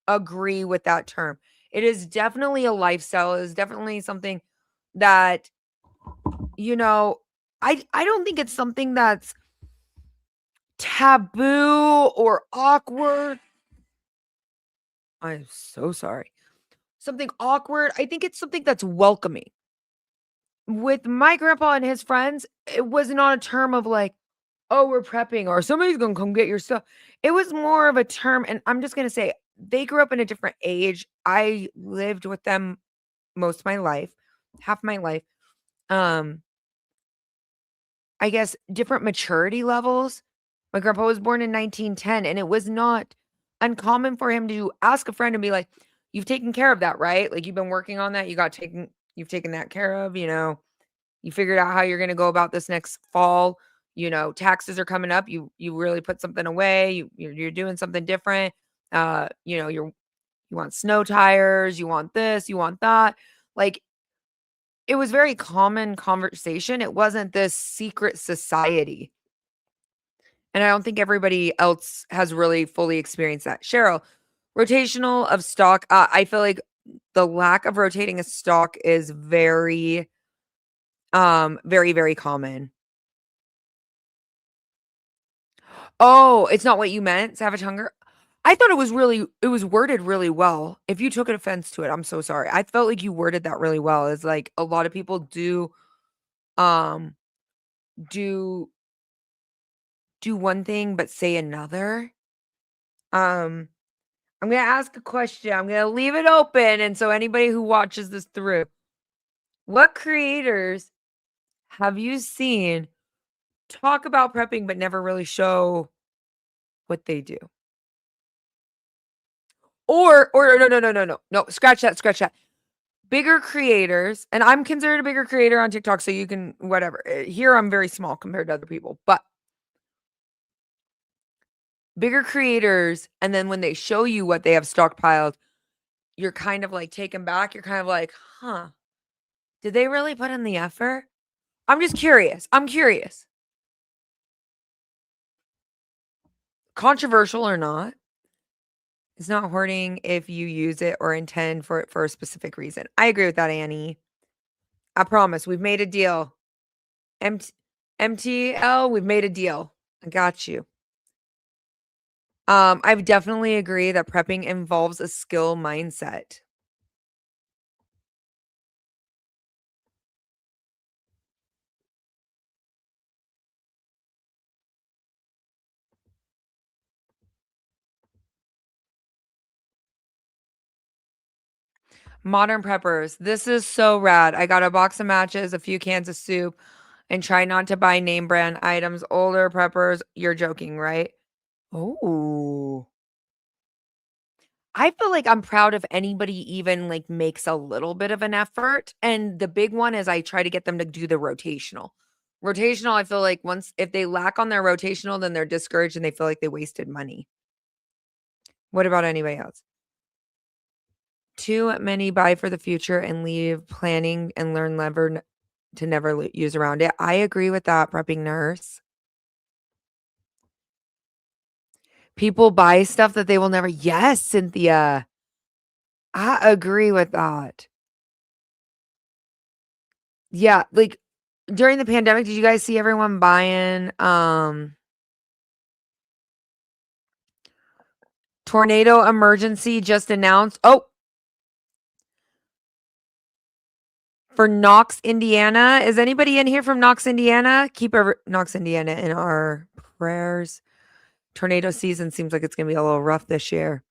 agree with that term. It is definitely a lifestyle. It is definitely something that, I don't think it's something that's taboo or awkward. I'm so sorry. Something awkward. I think it's something that's welcoming. With my grandpa and his friends, it was not a term of like, oh, we're prepping or somebody's going to come get your stuff. It was more of a term. And I'm just going to say they grew up in a different age. I lived with them most of my life, half my life. I guess different maturity levels. My grandpa was born in 1910, and it was not uncommon for him to ask a friend and be like, "You've taken care of that, right? Like you've been working on that. You've taken that care of, you figured out how you're going to go about this next fall. Taxes are coming up. You really put something away. You're doing something different. You want snow tires, you want this, you want that." Like it was very common conversation. It wasn't this secret society. And I don't think everybody else has really fully experienced that. Cheryl, rotational of stock. I feel like the lack of rotating a stock is very, very, very common. Oh, it's not what you meant, Savage Hunger. I thought it was worded really well. If you took an offense to it, I'm so sorry. I felt like you worded that really well. It's like a lot of people um, do one thing but say another. I'm going to ask a question. I'm going to leave it open. And so anybody who watches this through, what creators have you seen talk about prepping but never really show what they do? Or no, scratch that. Bigger creators, and I'm considered a bigger creator on TikTok, so you can whatever. Here I'm very small compared to other people, but bigger creators, and then when they show you what they have stockpiled, you're kind of like taken back. You're kind of like, huh, did they really put in the effort? I'm just curious. I'm curious. Controversial or not, it's not hoarding if you use it or intend for it for a specific reason. I agree with that, Annie. I promise. We've made a deal. MTL, we've made a deal. I got you. I definitely agree that prepping involves a skill mindset. Modern preppers, this is so rad. I got a box of matches, a few cans of soup, and try not to buy name brand items. Older preppers, you're joking, right? Oh. I feel like I'm proud if anybody even like makes a little bit of an effort. And the big one is I try to get them to do the rotational. Rotational, I feel like once if they lack on their rotational, then they're discouraged and they feel like they wasted money. What about anybody else? Too many buy for the future and leave planning and learn lever to never use around it. I agree with that, prepping nurse. People buy stuff that they will never. Yes, Cynthia. I agree with that. Yeah, like during the pandemic, did you guys see everyone buying tornado emergency just announced? Oh, for Knox, Indiana. Is anybody in here from Knox, Indiana? Keep Knox, Indiana in our prayers. Tornado season seems like it's going to be a little rough this year.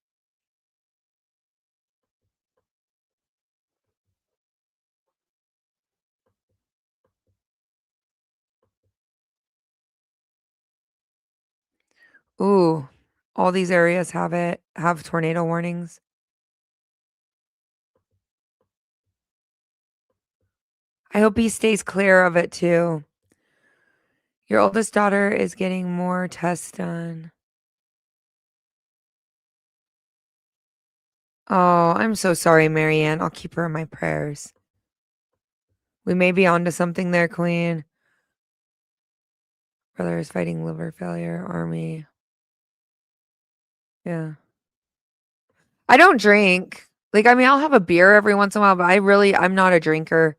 Ooh, all these areas have tornado warnings. I hope he stays clear of it too. Your oldest daughter is getting more tests done. Oh, I'm so sorry, Marianne. I'll keep her in my prayers. We may be onto something there, Queen. Brother is fighting liver failure, army. Yeah. I don't drink. Like, I mean, I'll have a beer every once in a while, but I'm not a drinker.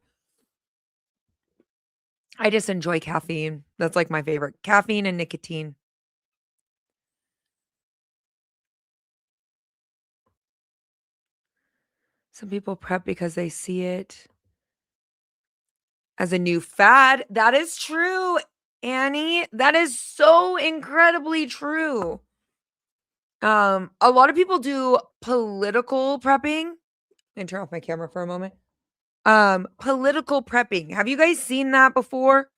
I just enjoy caffeine. That's like my favorite. Caffeine and nicotine. Some people prep because they see it as a new fad. That is true, Annie. That is so incredibly true. A lot of people do political prepping. And turn off my camera for a moment. Political prepping. Have you guys seen that before?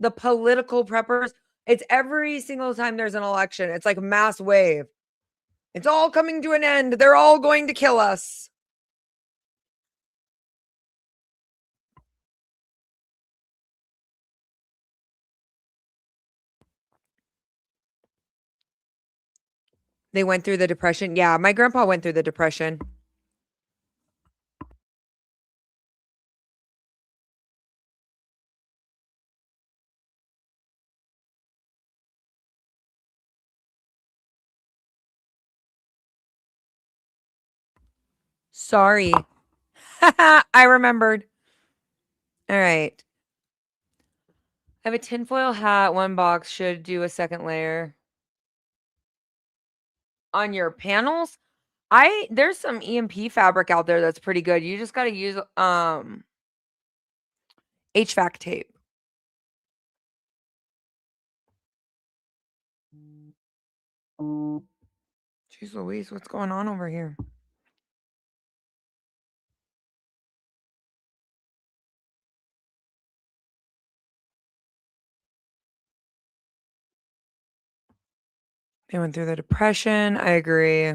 The political preppers. It's every single time there's an election. It's like a mass wave. It's all coming to an end. They're all going to kill us. They went through the depression. Yeah, my grandpa went through the depression. Sorry. I remembered. All right. I have a tinfoil hat. One box should do a second layer. On your panels, there's some EMP fabric out there that's pretty good. You just got to use HVAC tape. Jeez Louise, what's going on over here? They went through the depression. I agree.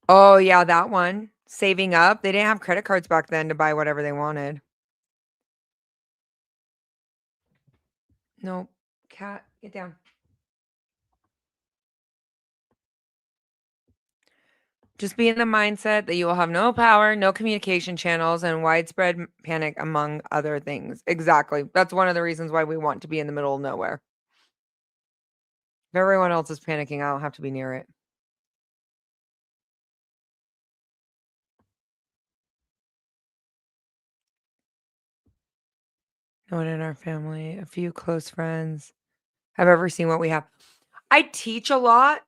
Oh, yeah, that one. Saving up. They didn't have credit cards back then to buy whatever they wanted. No, cat, get down. Just be in the mindset that you will have no power, no communication channels, and widespread panic, among other things. Exactly. That's one of the reasons why we want to be in the middle of nowhere. If everyone else is panicking, I don't have to be near it. No one in our family, a few close friends have ever seen what we have. I teach a lot.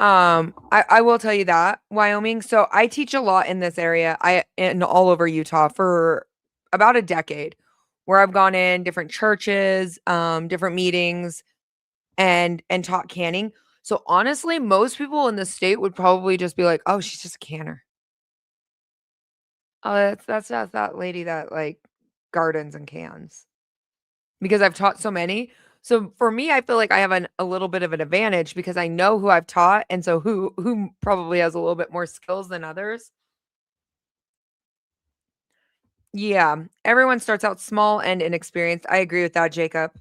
I will tell you that Wyoming. So I teach a lot in this area. And all over Utah for about a decade, where I've gone in different churches, different meetings, and taught canning. So honestly, most people in the state would probably just be like, "Oh, she's just a canner." Oh, that's that lady that like gardens and cans. Because I've taught so many. So for me, I feel like I have a little bit of an advantage because I know who I've taught, and so who probably has a little bit more skills than others. Yeah, everyone starts out small and inexperienced. I agree with that, Jacob.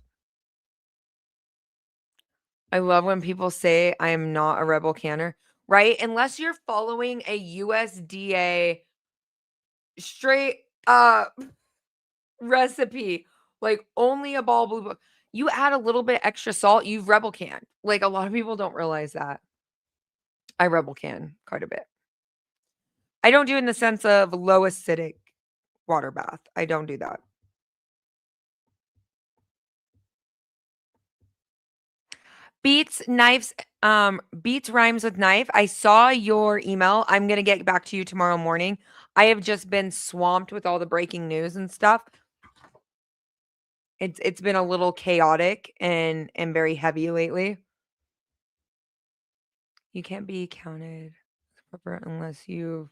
I love when people say I am not a rebel canner, right? Unless you're following a USDA straight recipe, like only a ball blue book. You add a little bit extra salt, you've rebel canned. Like a lot of people don't realize that. I rebel can quite a bit. I don't do it in the sense of low acidic water bath. I don't do that. Beats rhymes with knife. I saw your email. I'm gonna get back to you tomorrow morning. I have just been swamped with all the breaking news and stuff. It's been a little chaotic and very heavy lately. You can't be counted unless you've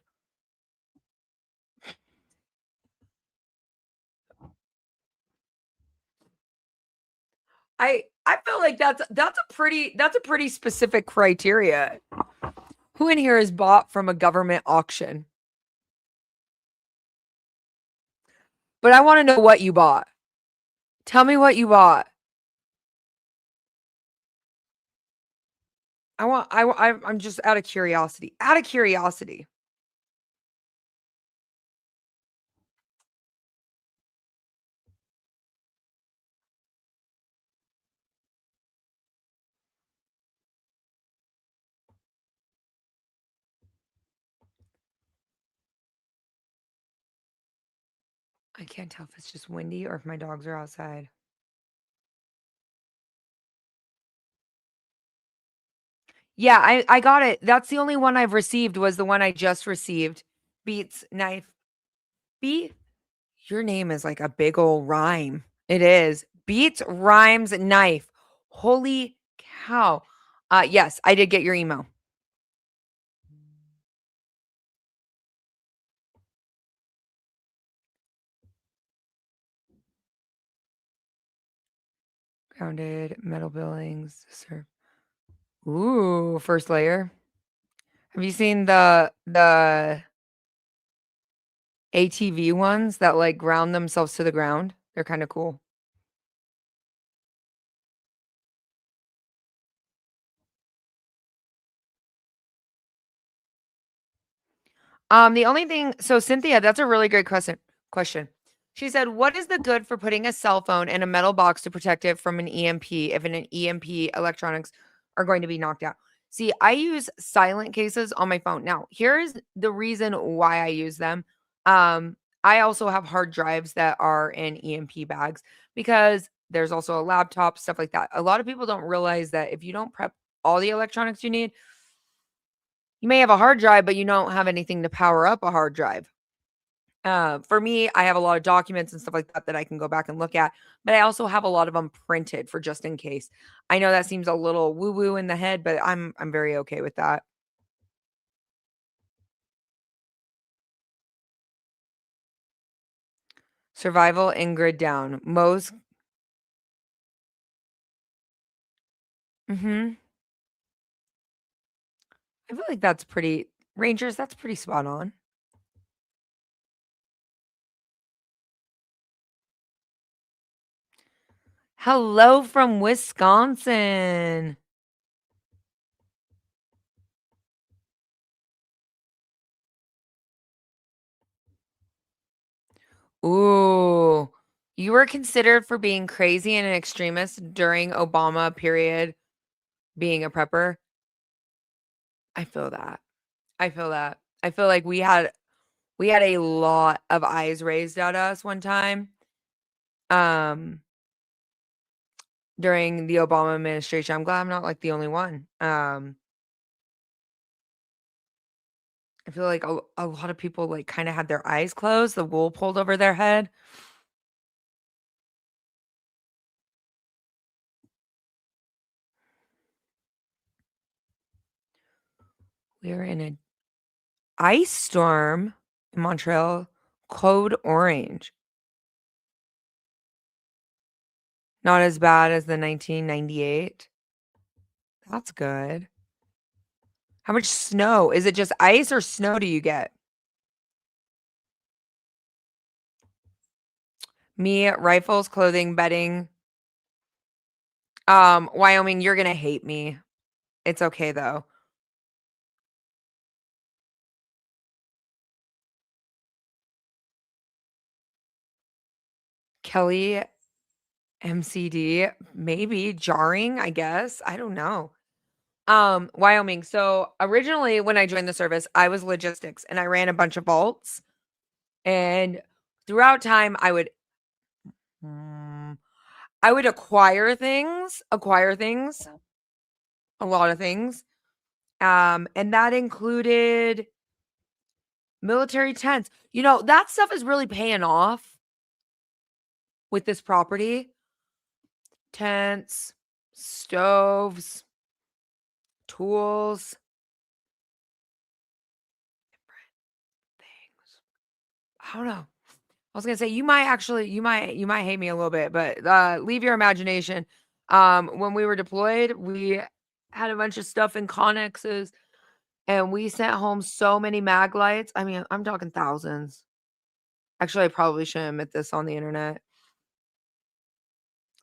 I feel like that's a pretty specific criteria. Who in here is bought from a government auction? But I want to know what you bought. Tell me what you bought. I'm just out of curiosity. Out of curiosity. I can't tell if it's just windy or if my dogs are outside. Yeah, I got it. That's the only one I've received was the one I just received. Beats knife. Beat. Your name is like a big old rhyme. It is. Beats rhymes knife. Holy cow. Yes, I did get your email. Grounded metal billings. Sir. Ooh, first layer. Have you seen the ATV ones that like ground themselves to the ground? They're kind of cool. The only thing, so Cynthia, that's a really great question. She said, "What is the good for putting a cell phone in a metal box to protect it from an EMP if an EMP electronics are going to be knocked out?" See, I use silent cases on my phone. Now, here's the reason why I use them. I also have hard drives that are in EMP bags because there's also a laptop, stuff like that. A lot of people don't realize that if you don't prep all the electronics you need, you may have a hard drive, but you don't have anything to power up a hard drive. For me, I have a lot of documents and stuff like that that I can go back and look at, but I also have a lot of them printed for just in case. I know that seems a little woo woo in the head, but I'm very okay with that. Survival Ingrid down. Mo's. Mm-hmm. I feel like that's pretty Rangers. That's pretty spot on. Hello from Wisconsin. Ooh. You were considered for being crazy and an extremist during Obama period being a prepper. I feel that. I feel that. I feel like we had a lot of eyes raised at us one time, um, during the Obama administration. I'm glad I'm not, like, the only one. I feel like a lot of people, like, kinda had their eyes closed, the wool pulled over their head. We were in an ice storm in Montreal, code orange. Not as bad as the 1998. That's good. How much snow? Is it just ice or snow do you get? Me, rifles, clothing, bedding. Wyoming, you're gonna hate me. It's okay though. Kelly, MCD, maybe jarring, I guess. I don't know. Wyoming. So originally when I joined the service, I was logistics and I ran a bunch of vaults. And throughout time, mm, I would acquire things, a lot of things. And that included military tents. You know, that stuff is really paying off with this property. Tents, stoves, tools, things. I don't know. I was gonna say you might hate me a little bit, but leave your imagination. When we were deployed, we had a bunch of stuff in connexes and we sent home so many mag lights. I mean, I'm talking thousands. Actually, I probably shouldn't admit this on the internet.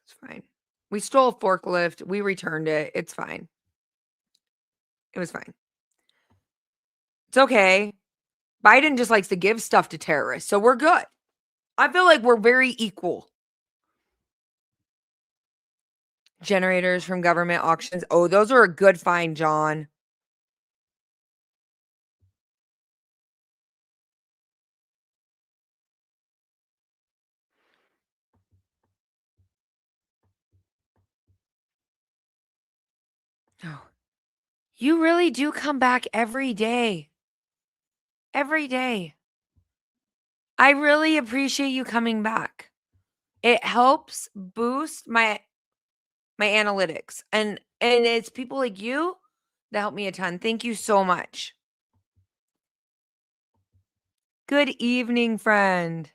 It's fine. We stole a forklift. We returned it. It's fine. It was fine. It's okay. Biden just likes to give stuff to terrorists, so we're good. I feel like we're very equal. Generators from government auctions. Oh, those are a good find, John. Oh, you really do come back every day. Every day. I really appreciate you coming back. It helps boost my analytics. And it's people like you that help me a ton. Thank you so much. Good evening, friend.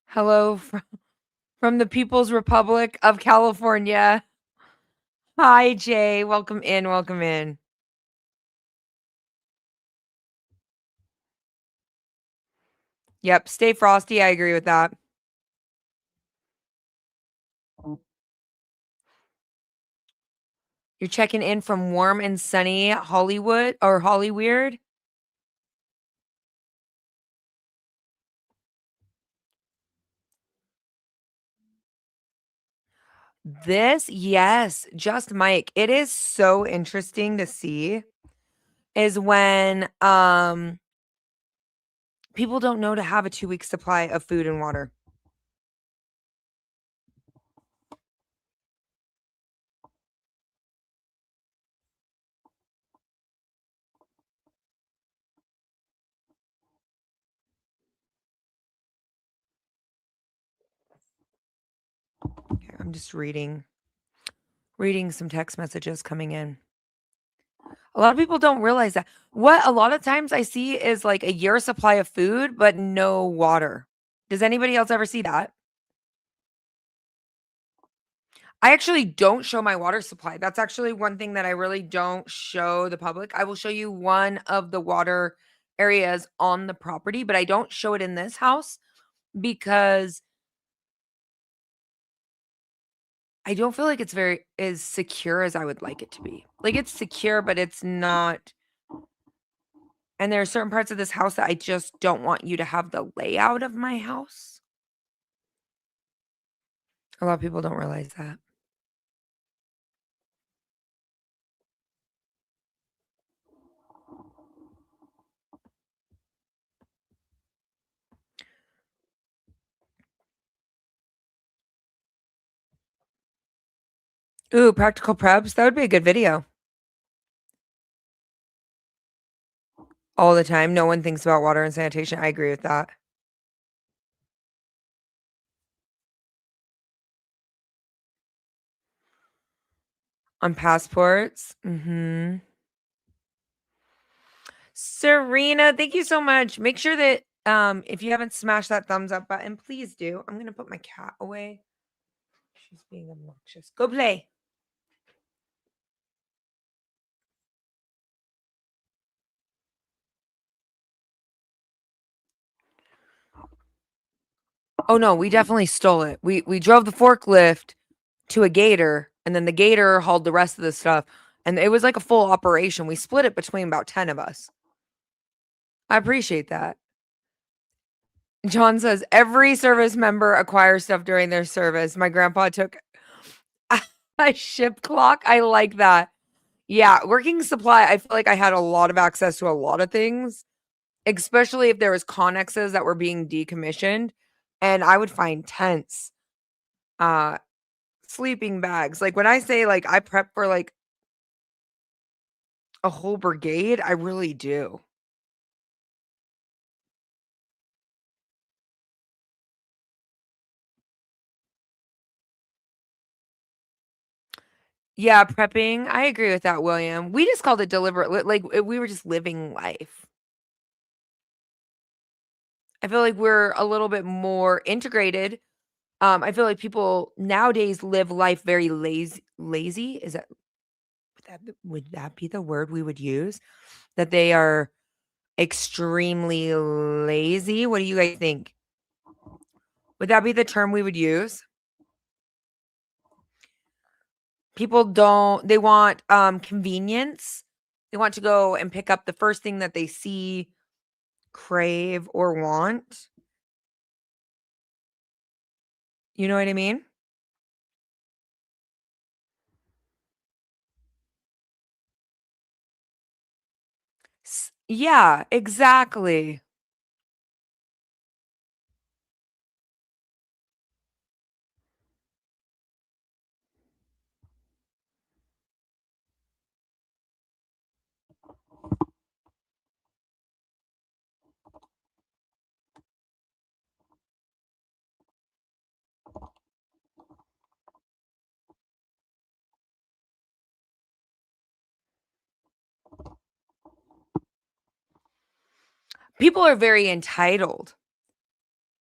Hello from the People's Republic of California. Hi, Jay. Welcome in. Welcome in. Yep. Stay frosty. I agree with that. You're checking in from warm and sunny Hollywood or Hollyweird. Yes, just Mike. It is so interesting to see is when people don't know to have a 2-week supply of food and water. Okay, I'm just reading some text messages coming in. A lot of people don't realize that. What a lot of times I see is like a year supply of food, but no water. Does anybody else ever see that? I actually don't show my water supply. That's actually one thing that I really don't show the public. I will show you one of the water areas on the property, but I don't show it in this house because I don't feel like it's very as secure as I would like it to be. Like, it's secure, but it's not. And there are certain parts of this house that I just don't want you to have the layout of my house. A lot of people don't realize that. Ooh, practical preps. That would be a good video. All the time. No one thinks about water and sanitation. I agree with that. On passports. Mhm. Serena, thank you so much. Make sure that if you haven't smashed that thumbs up button, please do. I'm gonna put my cat away. She's being obnoxious. Go play. Oh no, we definitely stole it. We drove the forklift to a gator, and then the gator hauled the rest of the stuff. And it was like a full operation. We split it between about 10 of us. I appreciate that. John says every service member acquires stuff during their service. My grandpa took a ship clock. I like that. Yeah, working supply, I feel like I had a lot of access to a lot of things, especially if there was connexes that were being decommissioned, and I would find tents, uh, sleeping bags. Like, when I say, like, I prep for, like, a whole brigade, I really do. Yeah, prepping, I agree with that, William. We just called it deliberate like, we were just living life. I feel like we're a little bit more integrated. I feel like people nowadays live life very lazy? Is that would that be the word we would use? That they are extremely lazy? What do you guys think? Would that be the term we would use? People don't they want, convenience. They want to go and pick up the first thing that they see, crave, or want. You know what I mean? Yeah, exactly. People are very entitled.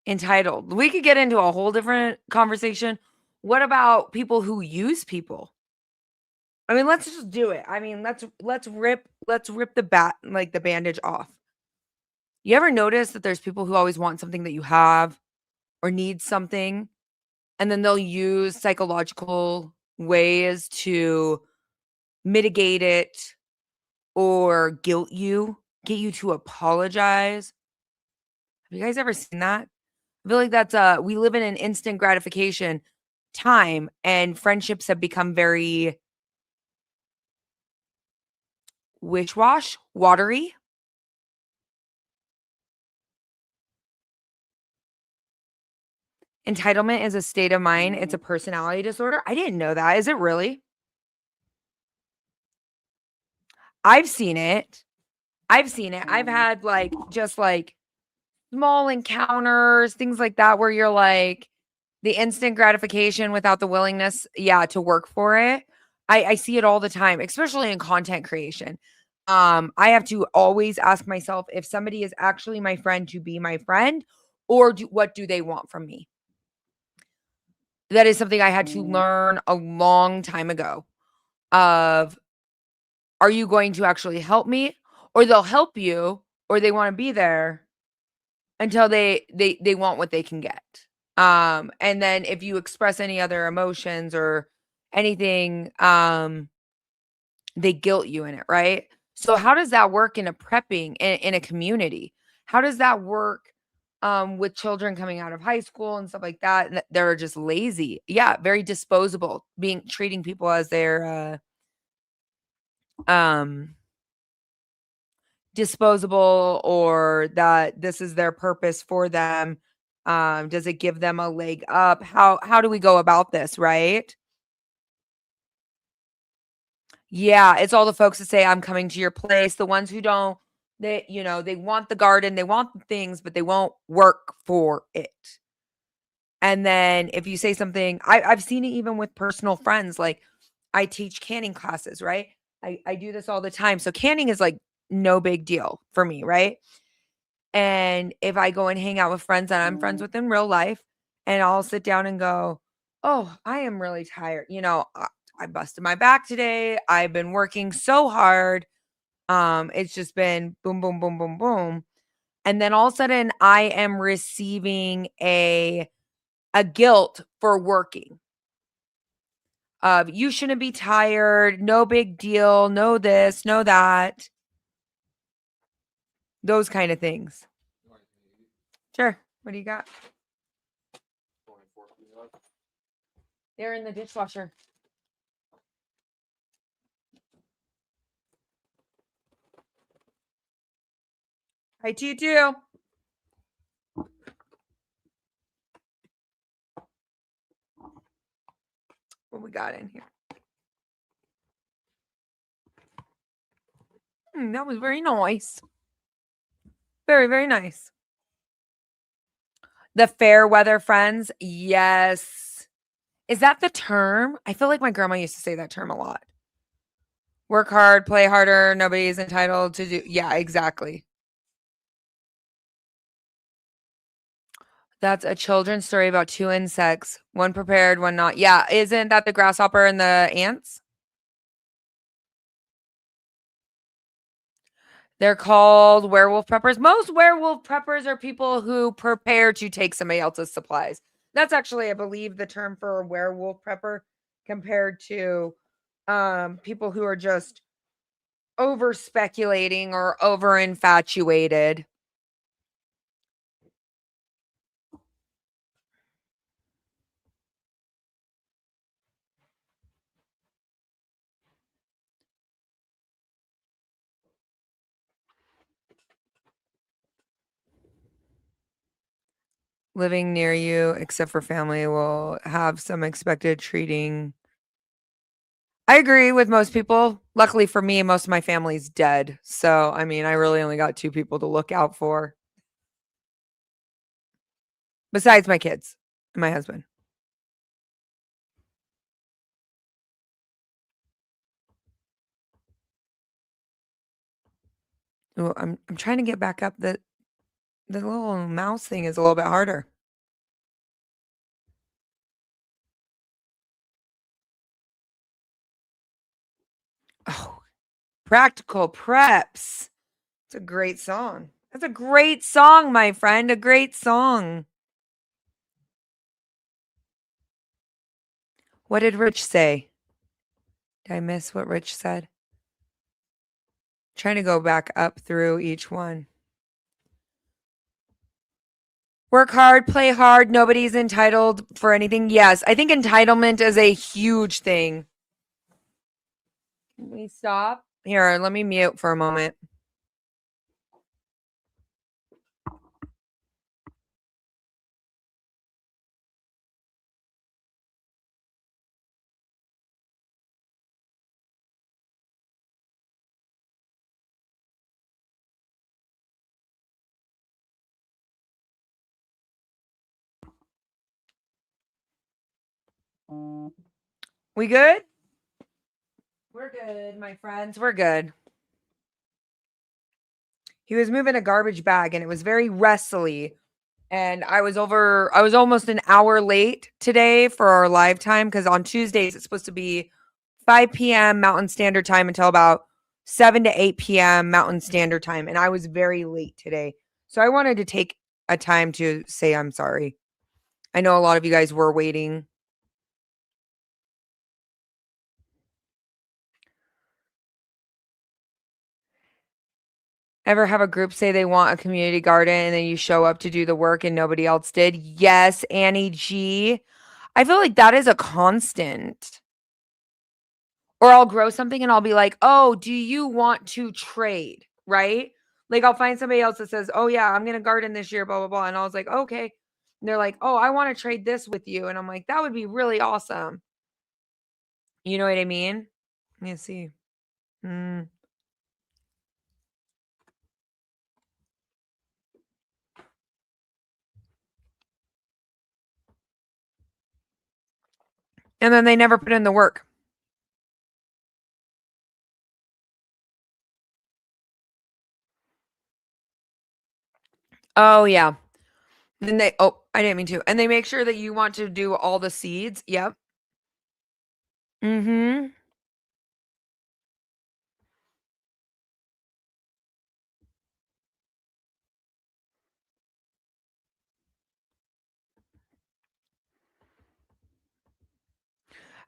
Entitled. We could get into a whole different conversation. What about people who use people? I mean, let's just do it. I mean, let's rip the bandage off. You ever notice that there's people who always want something that you have or need something, and then they'll use psychological ways to mitigate it or guilt you, get you to apologize? Have you guys ever seen that? I feel like that's we live in an instant gratification time, and friendships have become very watery. Entitlement is a state of mind. It's a personality disorder. I didn't know that. Is it really? I've seen it. I've seen it. I've had like just like small encounters, things like that, where you're like the instant gratification without the willingness, yeah, to work for it. I see it all the time, especially in content creation. I have to always ask myself if somebody is actually my friend to be my friend, or what do they want from me? That is something I had to learn a long time ago. Of are you going to actually help me, or they'll help you, or they want to be there until they want what they can get. And then if you express any other emotions or anything, they guilt you in it, right? So how does that work in a prepping in a community? How does that work with children coming out of high school and stuff like that? And they're just lazy. Yeah, very disposable, being treating people as their disposable, or that this is their purpose for them. Does it give them a leg up? How do we go about this, right? Yeah, it's all the folks that say, "I'm coming to your place," the ones who don't, they want the garden, they want the things, but they won't work for it. And then if you say something, I've seen it even with personal friends, like, I teach canning classes, right? I do this all the time, so canning is, like, no big deal for me, right? And if I go and hang out with friends that I'm friends with in real life, and I'll sit down and go, "Oh, I am really tired. I busted my back today. I've been working so hard. It's just been boom, boom, boom, boom, boom." And then all of a sudden I am receiving a guilt for working. Of you shouldn't be tired, no big deal, no this, no that. Those kind of things. Sure. What do you got? They're in the dishwasher. Hi to you too. What we got in here? That was very nice. Very, very nice. The fair weather friends. Yes. Is that the term? I feel like my grandma used to say that term a lot. Work hard, play harder. Nobody is entitled to do. Yeah, exactly. That's a children's story about two insects, one prepared, one not. Yeah, isn't that the grasshopper and the ants? They're called werewolf preppers. Most werewolf preppers are people who prepare to take somebody else's supplies. That's actually, I believe, the term for a werewolf prepper, compared to people who are just over speculating or over infatuated. Living near you, except for family, will have some expected treating. I agree with most people. Luckily for me, most of my family's dead. So, I mean, I really only got two people to look out for besides my kids and my husband. Ooh, I'm trying to get back up. The little mouse thing is a little bit harder. Oh, Practical Preps. It's a great song. That's a great song, my friend. A great song. What did Rich say? Did I miss what Rich said? Trying to go back up through each one. Work hard, play hard. Nobody's entitled for anything. Yes, I think entitlement is a huge thing. Can we stop? Here, let me mute for a moment. We good? We're good, my friends. We're good. He was moving a garbage bag and it was very wrestly. And I was almost an hour late today for our live time, because on Tuesdays it's supposed to be 5 p.m. Mountain Standard Time until about 7 to 8 p.m. Mountain Standard Time. And I was very late today. So I wanted to take a time to say I'm sorry. I know a lot of you guys were waiting. Ever have a group say they want a community garden and then you show up to do the work and nobody else did? Yes, Annie G. I feel like that is a constant. Or I'll grow something and I'll be like, "Oh, do you want to trade?" Right? Like I'll find somebody else that says, "Oh yeah, I'm going to garden this year, blah blah blah." And I was like, "Okay." And they're like, "Oh, I want to trade this with you." And I'm like, "That would be really awesome." You know what I mean? Let me see. Mm. And then they never put in the work. Oh yeah. Then they I didn't mean to. And they make sure that you want to do all the seeds. Yep. Mhm.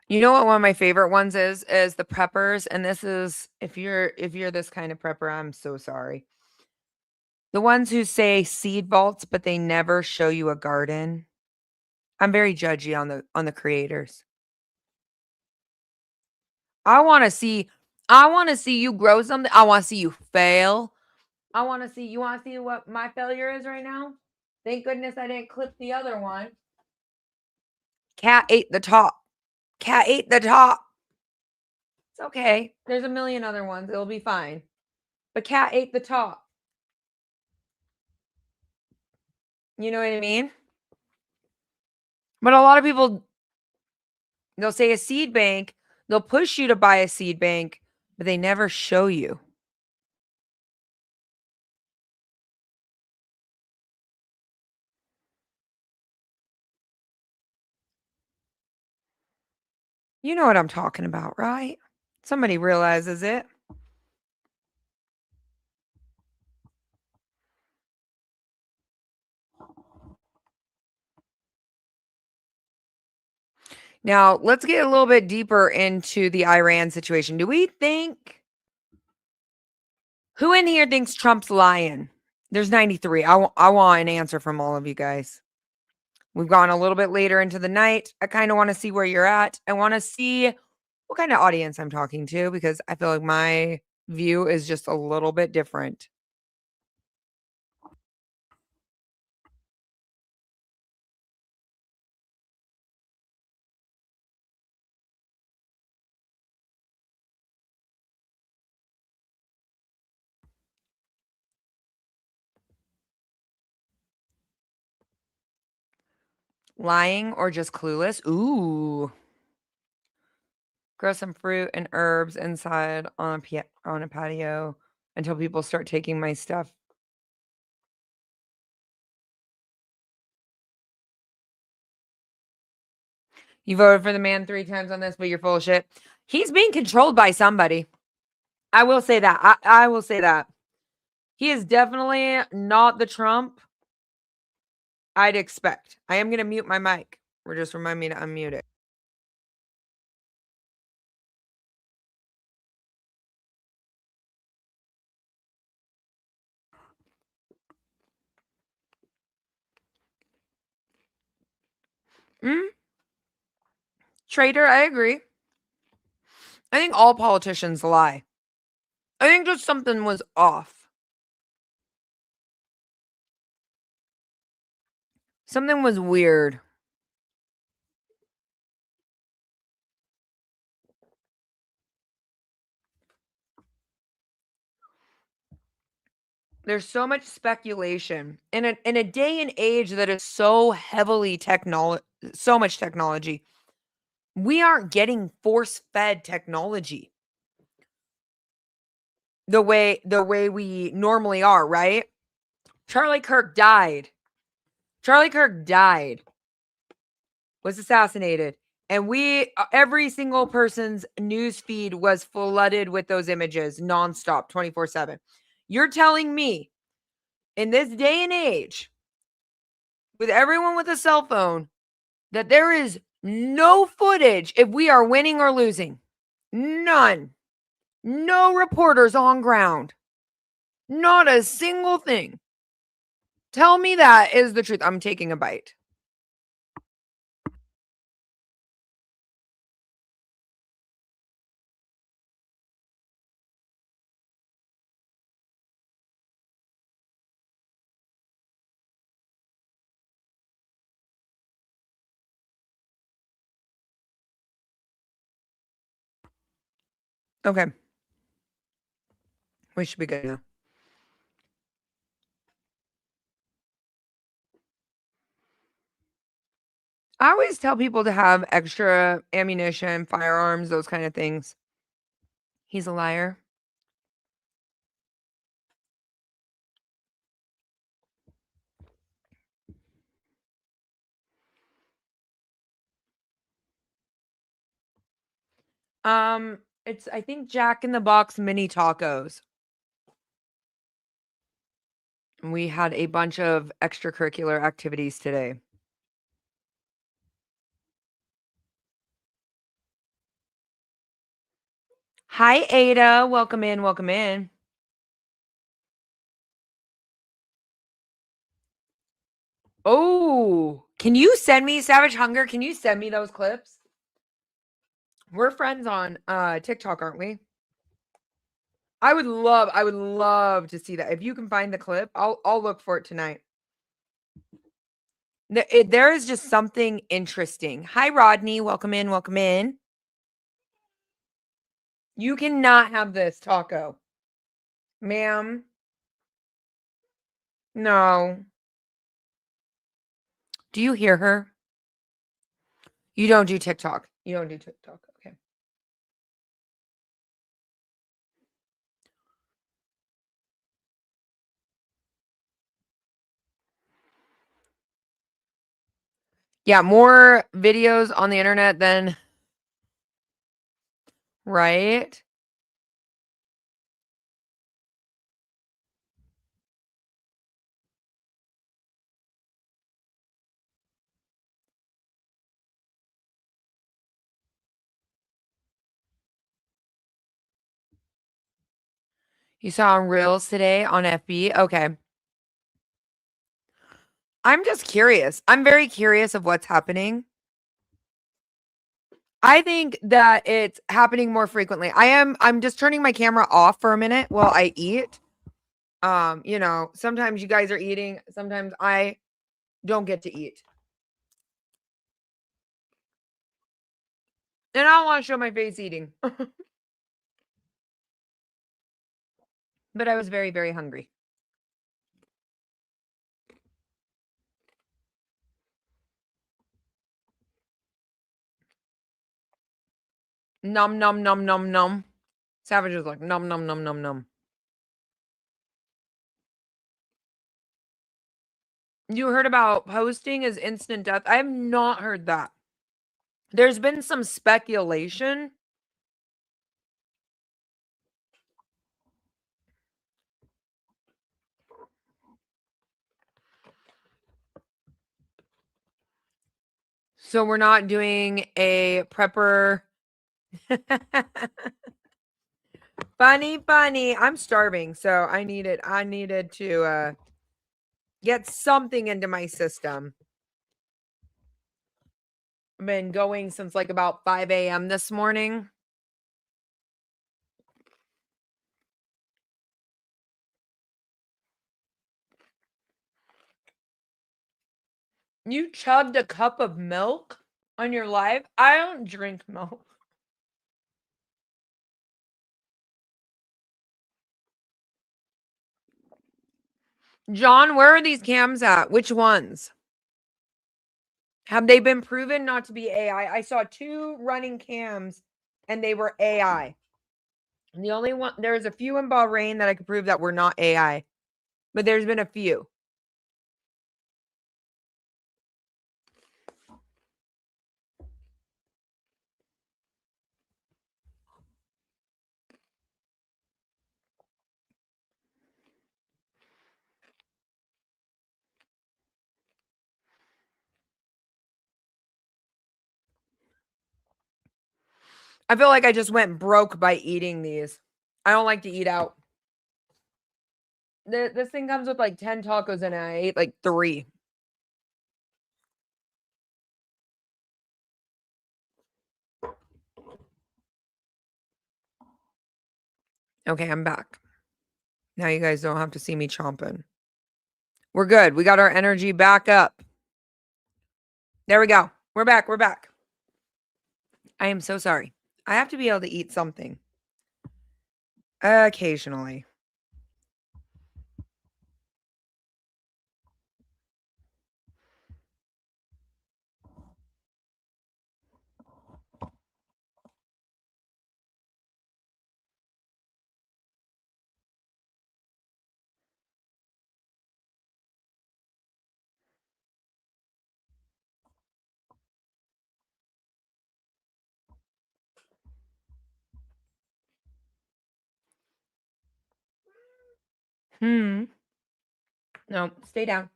You know what one of my favorite ones is the preppers, and this is if you're this kind of prepper, I'm so sorry. The ones who say seed vaults, but they never show you a garden. I'm very judgy on the creators. I want to see you grow something. I want to see you fail. You want to see what my failure is right now? Thank goodness I didn't clip the other one. Cat ate the top. Cat ate the top. It's okay. There's a million other ones. It'll be fine. But cat ate the top. You know what I mean? But a lot of people, they'll say a seed bank, they'll push you to buy a seed bank, but they never show you. You know what I'm talking about, right? Somebody realizes it. Now, let's get a little bit deeper into the Iran situation. Do we think who in here thinks Trump's lying? There's 93. I want an answer from all of you guys. We've gone a little bit later into the night. I kind of want to see where you're at. I want to see what kind of audience I'm talking to because I feel like my view is just a little bit different. Lying or just clueless? Ooh. Grow some fruit and herbs inside on a patio until people start taking my stuff. You voted for the man 3 times on this, but you're full of shit. He's being controlled by somebody. I will say that. I will say that. He is definitely not the Trump I'd expect. I am going to mute my mic. Or just remind me to unmute it. Traitor, I agree. I think all politicians lie. I think just something was off. Something was weird. There's so much speculation in a day and age that is so heavily so much technology. We aren't getting force-fed technology the way we normally are, right? Charlie Kirk died. Was assassinated. And every single person's news feed was flooded with those images nonstop, 24/7. You're telling me in this day and age, with everyone with a cell phone, that there is no footage if we are winning or losing? None. No reporters on ground. Not a single thing. Tell me that is the truth. I'm taking a bite. Okay. We should be good now. I always tell people to have extra ammunition, firearms, those kind of things. He's a liar. It's I think Jack in the Box mini tacos. We had a bunch of extracurricular activities today. Hi, Ada. Welcome in. Welcome in. Oh, can you send me Savage Hunger? Can you send me those clips? We're friends on TikTok, aren't we? I would love to see that. If you can find the clip, I'll look for it tonight. There is just something interesting. Hi, Rodney. Welcome in. Welcome in. You cannot have this taco, ma'am. No. Do you hear her? You don't do TikTok. You don't do TikTok. Okay. Yeah, more videos on the internet than right? You saw on Reels today on FB? Okay. I'm just curious. I'm very curious of what's happening. I think that it's happening more frequently. I'm just turning my camera off for a minute while I eat. Sometimes you guys are eating, sometimes I don't get to eat. And I don't want to show my face eating. But I was very, very hungry. Num num num num num. Savage is like num num num num num. You heard about posting is instant death? I have not heard that. There's been some speculation. So we're not doing a prepper. Funny. I'm starving, so I needed to get something into my system. I've been going since like about 5 a.m. this morning. You chugged a cup of milk on your live? I don't drink milk. John, where are these cams at? Which ones? Have they been proven not to be AI? I saw 2 running cams and they were AI. And the only one, there's a few in Bahrain that I could prove that were not AI, but there's been a few. I feel like I just went broke by eating these. I don't like to eat out. This thing comes with like 10 tacos and I ate like 3. Okay, I'm back. Now you guys don't have to see me chomping. We're good. We got our energy back up. There we go. We're back. We're back. I am so sorry. I have to be able to eat something. Occasionally. No, stay down.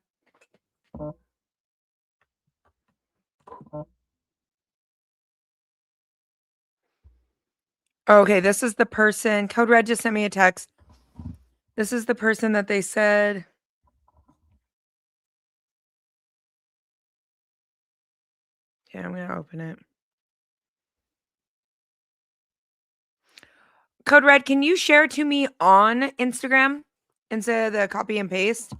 Okay, this is the person. Code Red just sent me a text. This is the person that they said. Yeah, I'm going to open it. Code Red, can you share it to me on Instagram instead of the copy and paste?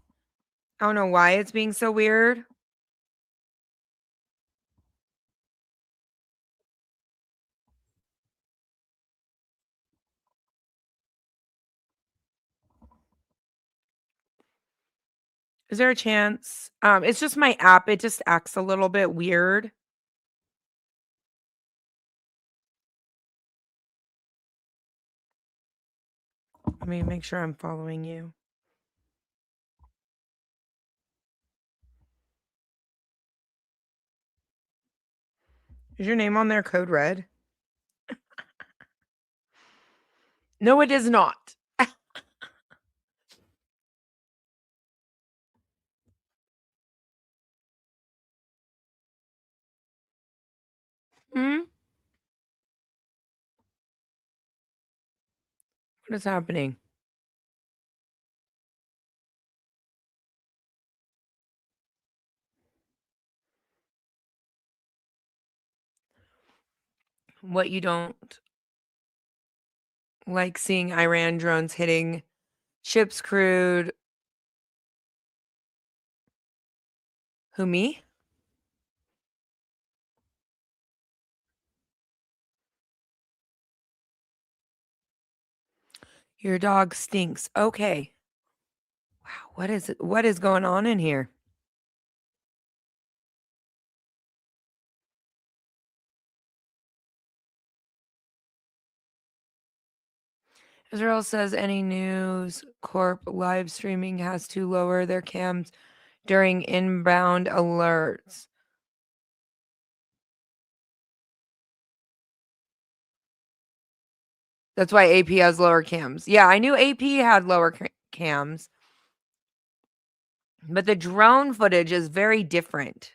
I don't know why it's being so weird. Is there a chance? It's just my app. It just acts a little bit weird. Let me make sure I'm following you. Is your name on there, Code Red? No, it is not. Hmm? What is happening? What you don't like seeing Iran drones hitting ships crewed. Who, me? Your dog stinks. Okay. Wow, what is it? What is going on in here? Israel says any News Corp live streaming has to lower their cams during inbound alerts. That's why AP has lower cams. Yeah, I knew AP had lower cams. But the drone footage is very different.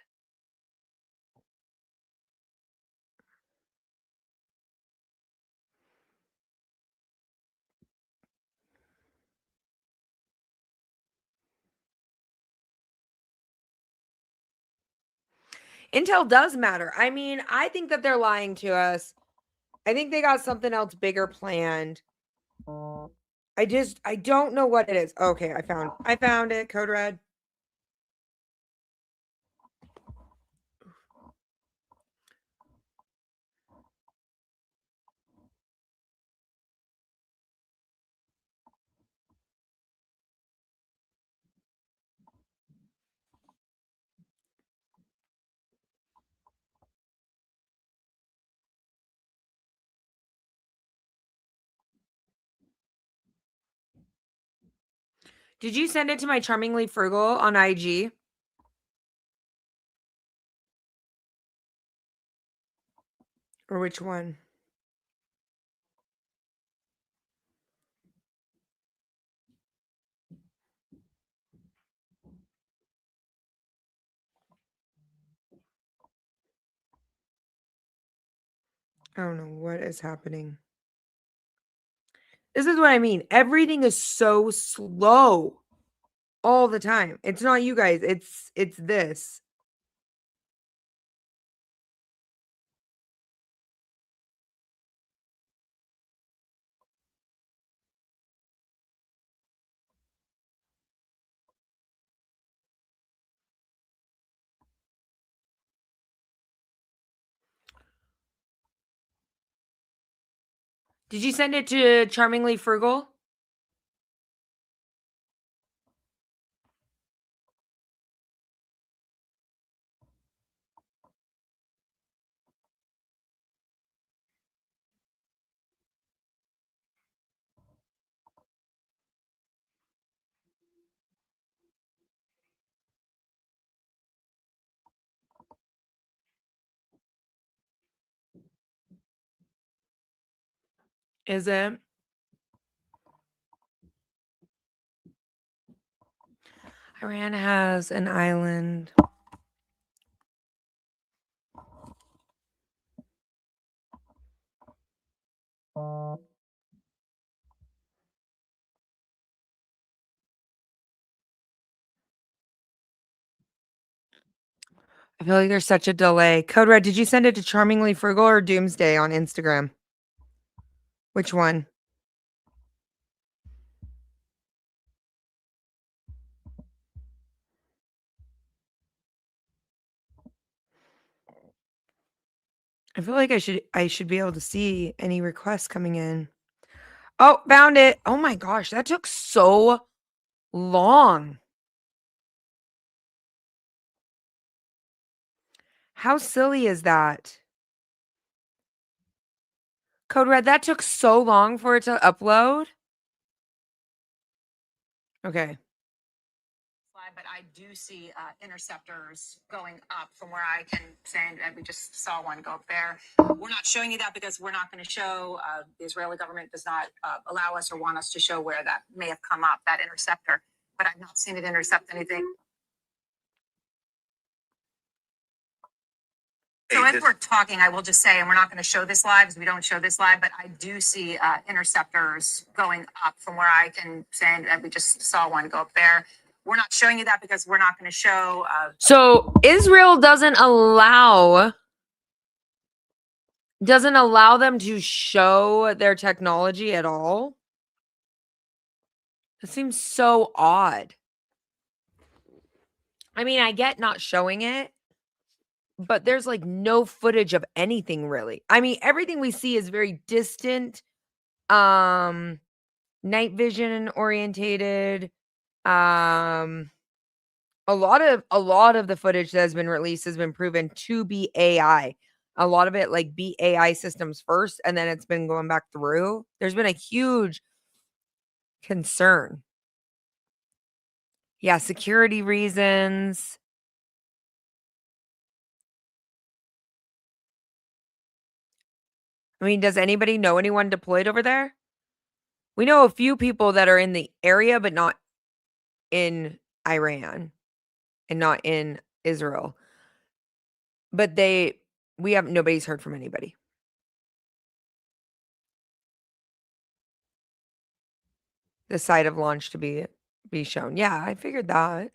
Intel does matter. I mean, I think that they're lying to us. I think they got something else bigger planned. I don't know what it is. Okay, I found it. Code Red. Did you send it to my Charmingly Frugal on IG? Or which one? I don't know what is happening. This is what I mean. Everything is so slow. all the time. It's not you guys. It's this. Did you send it to Charmingly Frugal? Is it? Iran has an island. I feel like there's such a delay. Code Red, did you send it to Charmingly Frugal or Doomsday on Instagram? Which one? I feel like I should be able to see any requests coming in. Oh, found it. Oh my gosh, that took so long. How silly is that? Code Red, that took so long for it to upload. Okay. But I do see interceptors going up from where I can say, and we just saw one go up there. We're not showing you that because we're not going to show, the Israeli government does not allow us or want us to show where that may have come up, that interceptor. But I've not seen it intercept anything. So as we're talking, I will just say, and we're not going to show this live because we don't show this live, but I do see interceptors going up from where I can say, and we just saw one go up there. We're not showing you that because we're not going to show. So Israel doesn't allow them to show their technology at all. It seems so odd. I mean, I get not showing it, but there's like no footage of anything really. I mean, everything we see is very distant, night vision orientated. A lot of the footage that has been released has been proven to be AI. A lot of it like be AI systems first, and then it's been going back through. There's been a huge concern. Yeah, security reasons. I mean, does anybody know anyone deployed over there? We know a few people that are in the area, but not in Iran and not in Israel. But nobody's heard from anybody. The site of launch to be shown. Yeah, I figured that.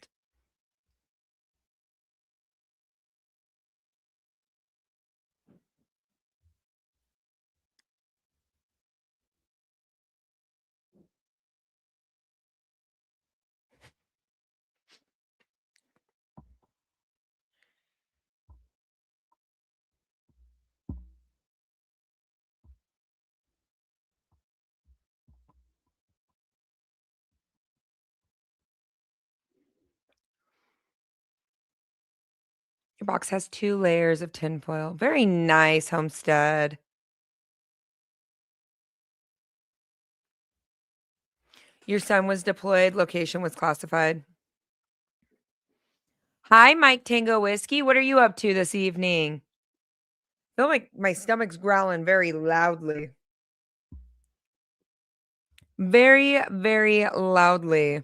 Your box has 2 layers of tinfoil. Very nice, Homestead. Your son was deployed. Location was classified. Hi, Mike Tango Whiskey. What are you up to this evening? I feel like my stomach's growling very loudly. Very, very loudly.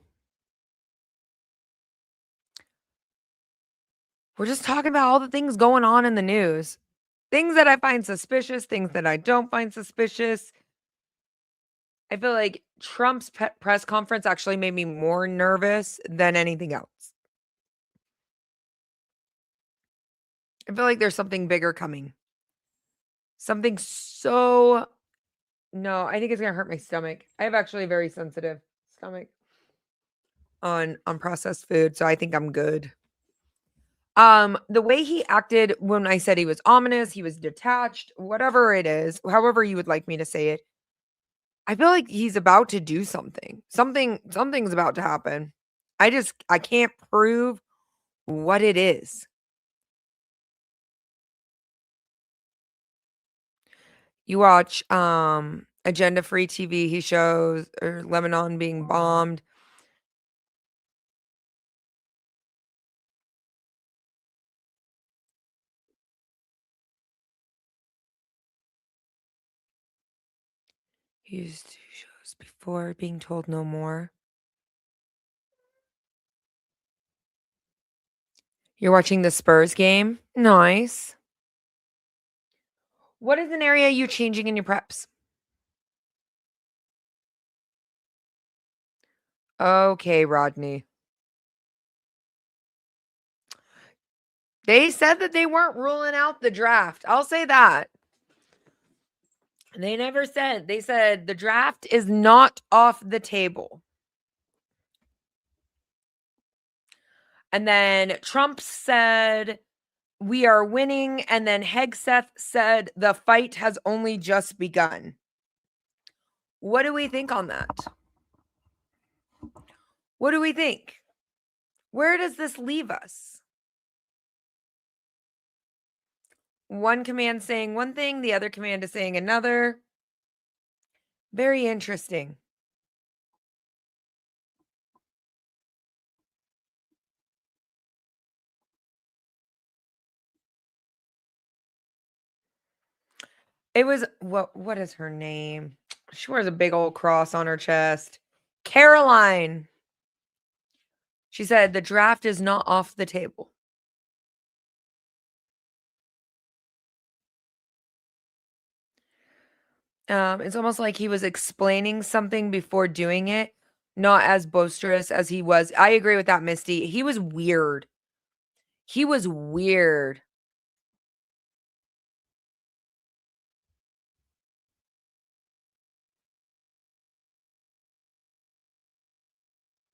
We're just talking about all the things going on in the news. Things that I find suspicious, things that I don't find suspicious. I feel like Trump's press conference actually made me more nervous than anything else. I feel like there's something bigger coming. Something so no, I think it's gonna hurt my stomach. I have actually a very sensitive stomach on processed food, so I think I'm good. The way he acted when I said he was ominous, he was detached, whatever it is, however you would like me to say it, I feel like he's about to do something. Something's about to happen. I can't prove what it is. You watch Agenda Free TV, he shows or Lebanon being bombed. He used two shows before being told no more. You're watching the Spurs game? Nice. What is an area you changing in your preps? Okay, Rodney. They said that they weren't ruling out the draft. I'll say that. They never said. They said the draft is not off the table. And then Trump said, we are winning. And then Hegseth said, the fight has only just begun. What do we think on that? What do we think? Where does this leave us? One command saying one thing, the other command is saying another. Very interesting. It was what is her name? She wears a big old cross on her chest. Caroline. She said the draft is not off the table. It's almost like he was explaining something before doing it, not as boisterous as he was. I agree with that, Misty. He was weird. He was weird.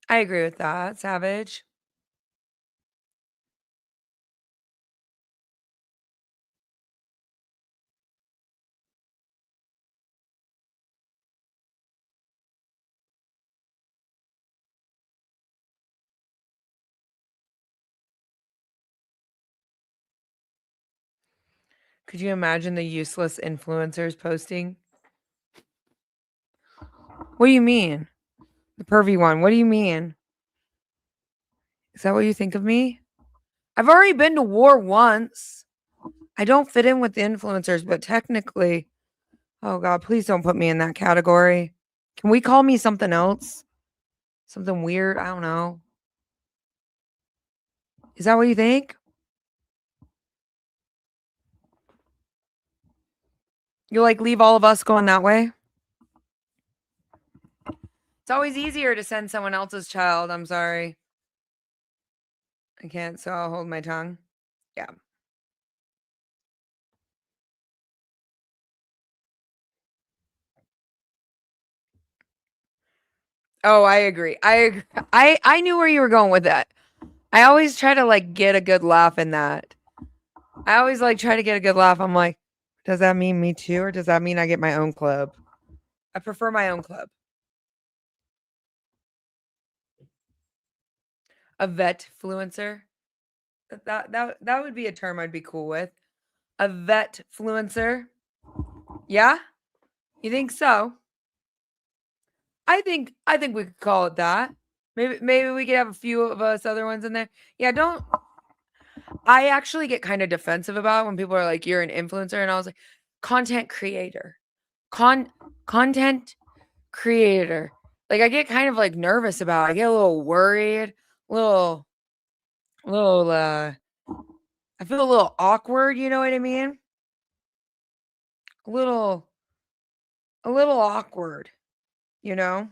I agree with that, Savage. Could you imagine the useless influencers posting? What do you mean? The pervy one. What do you mean? Is that what you think of me? I've already been to war once. I don't fit in with the influencers, but technically, oh God, please don't put me in that category. Can we call me something else? Something weird? I don't know. Is that what you think? You'll like leave all of us going that way? It's always easier to send someone else's child. I'm sorry. I can't, so I'll hold my tongue. Yeah. Oh, I agree. I knew where you were going with that. I always try to like get a good laugh in that. I always like try to get a good laugh. I'm like, does that mean me too, or does that mean I get my own club? I prefer my own club. A vet fluencer. That would be a term I'd be cool with. A vet fluencer. Yeah? You think so? I think we could call it that. Maybe we could have a few of us other ones in there. Yeah, don't I actually get kind of defensive about when people are like, you're an influencer, and I was like, content creator. Content creator. Like I get kind of like nervous about it. I get a little worried, little I feel a little awkward, you know what I mean? A little awkward. you know?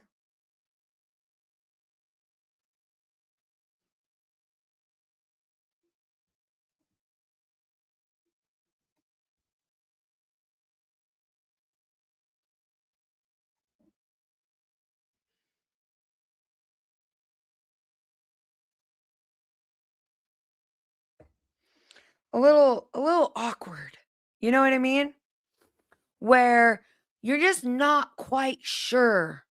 A little awkward. You know what I mean? Where you're just not quite sure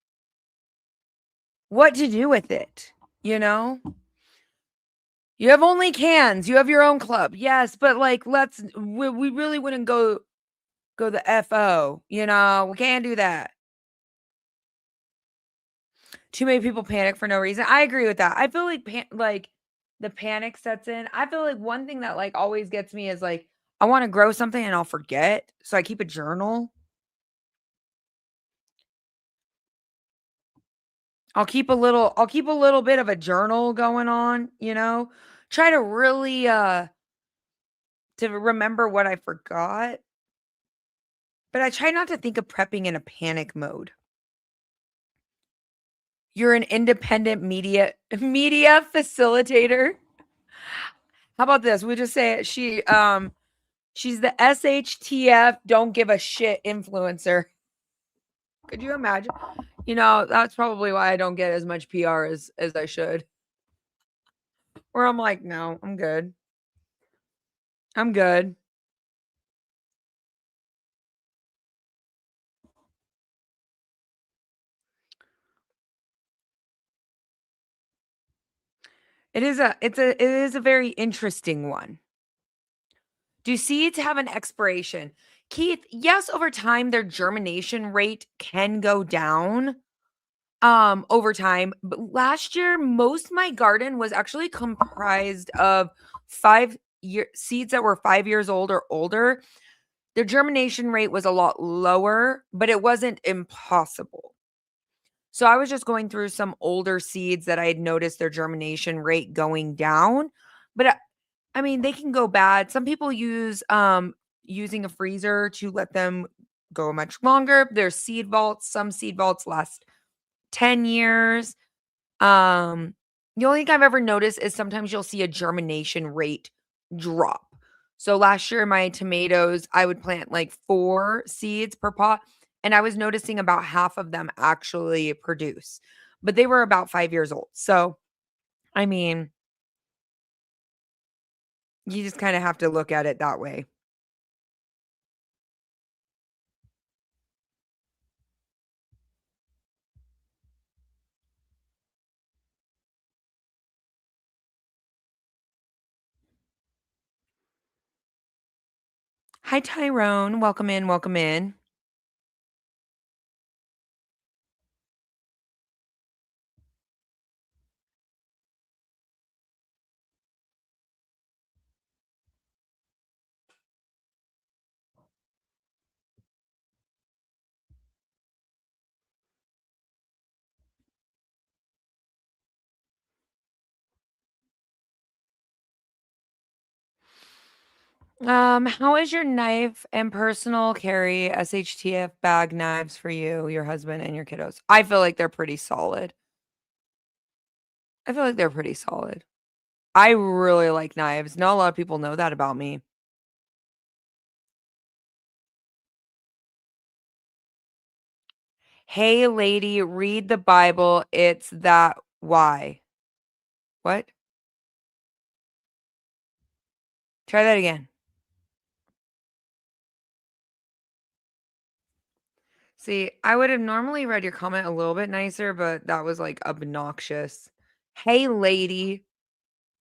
what to do with it, you know? You have only cans, you have your own club. Yes, but like we really wouldn't go the FO, you know? We can't do that. Too many people panic for no reason. I agree with that. I feel like the panic sets in. I feel like one thing that like always gets me is like I want to grow something and I'll forget, so I keep a journal. I'll keep a little bit of a journal going on, you know? Try to really to remember what I forgot, but I try not to think of prepping in a panic mode. You're an independent media facilitator. How about this? We just say she's the SHTF don't give a shit influencer. Could you imagine? You know, that's probably why I don't get as much PR as I should. Where I'm like, no, I'm good. I'm good. It is a very interesting one. Do seeds have an expiration? Keith, yes, over time their germination rate can go down over time. But last year, most of my garden was actually comprised of 5 year seeds that were 5 years old or older. Their germination rate was a lot lower, but it wasn't impossible. So I was just going through some older seeds that I had noticed their germination rate going down. But I mean, they can go bad. Some people use using a freezer to let them go much longer. There's seed vaults. Some seed vaults last 10 years. The only thing I've ever noticed is sometimes you'll see a germination rate drop. So last year, my tomatoes, I would plant like 4 seeds per pot, and I was noticing about half of them actually produce, but they were about 5 years old. So, I mean, you just kind of have to look at it that way. Hi, Tyrone. Welcome in. Welcome in. How is your knife and personal carry SHTF bag knives for you, your husband, and your kiddos? I feel like they're pretty solid. I feel like they're pretty solid. I really like knives. Not a lot of people know that about me. Hey, lady, read the Bible. It's that why. What? Try that again. See, I would have normally read your comment a little bit nicer, but that was like obnoxious. Hey, lady.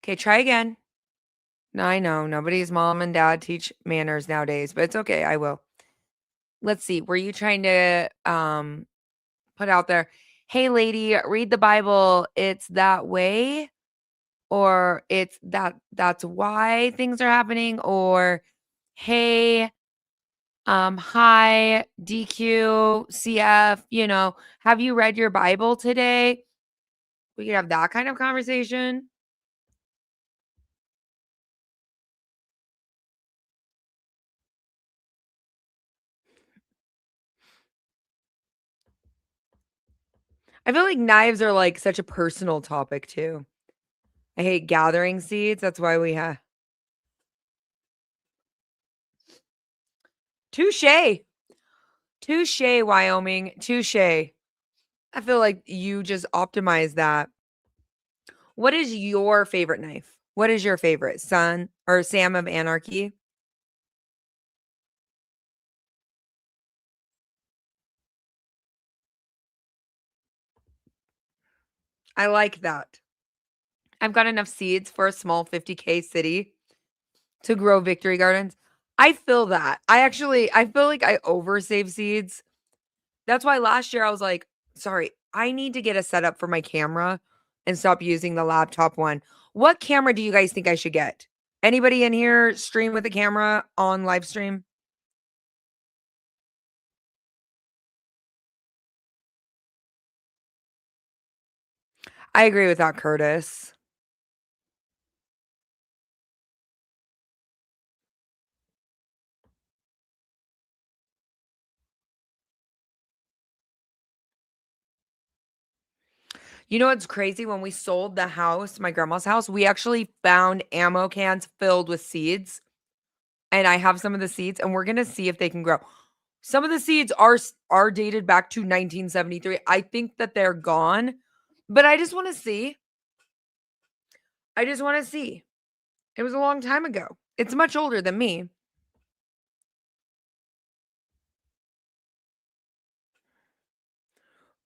Okay, try again. No, I know nobody's mom and dad teach manners nowadays, but it's okay. I will. Let's see. Were you trying to put out there, "Hey lady, read the Bible. It's that way," or that's why things are happening, or "Hey, hi DQ, CF, have you read your Bible today?" We could have that kind of conversation. I feel like knives are like such a personal topic too. I hate gathering seeds. That's why we have touche. Touche, Wyoming. Touche. I feel like you just optimize that. What is your favorite knife? What is your favorite? Son or Sam of Anarchy? I like that. I've got enough seeds for a small 50K city to grow victory gardens. I feel that. I feel like I oversave seeds. That's why last year I was like, sorry, I need to get a setup for my camera and stop using the laptop one. What camera do you guys think I should get? Anybody in here stream with a camera on live stream? I agree with that, Curtis. You know what's crazy? When we sold the house, my grandma's house, we actually found ammo cans filled with seeds. And I have some of the seeds, and we're gonna see if they can grow. Some of the seeds are dated back to 1973. I think that they're gone, but I just want to see. I just want to see. It was a long time ago. It's much older than me.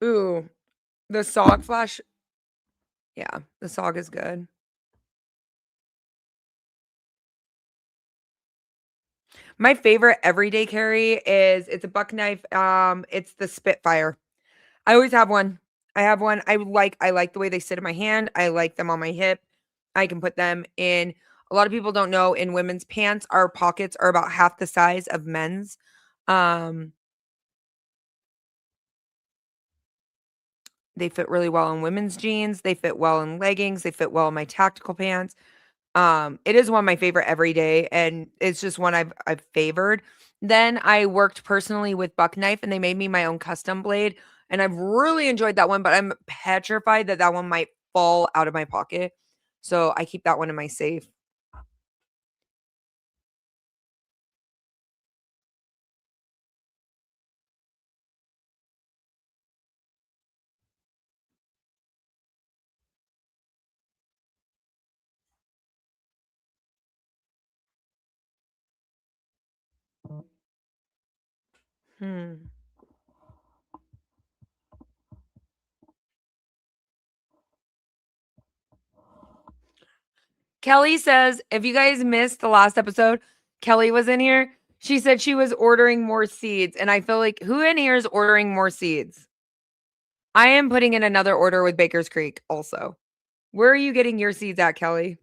Ooh, the SOG flash. Yeah, the SOG is good. My favorite everyday carry is it's a buck knife. It's the Spitfire. I always have one. I have one. I like the way they sit in my hand. I like them on my hip. I can put them in. A lot of people don't know in women's pants, our pockets are about half the size of men's. Um, they fit really well in women's jeans. They fit well in leggings. They fit well in my tactical pants. It is one of my favorite every day, and it's just one I've favored. Then I worked personally with Buck Knife, and they made me my own custom blade, and I've really enjoyed that one. But I'm petrified that that one might fall out of my pocket, so I keep that one in my safe. Hmm. Kelly says, if you guys missed the last episode, Kelly was in here. She said she was ordering more seeds, and I feel like who in here is ordering more seeds? I am putting in another order with Baker's Creek also. Where are you getting your seeds at, Kelly?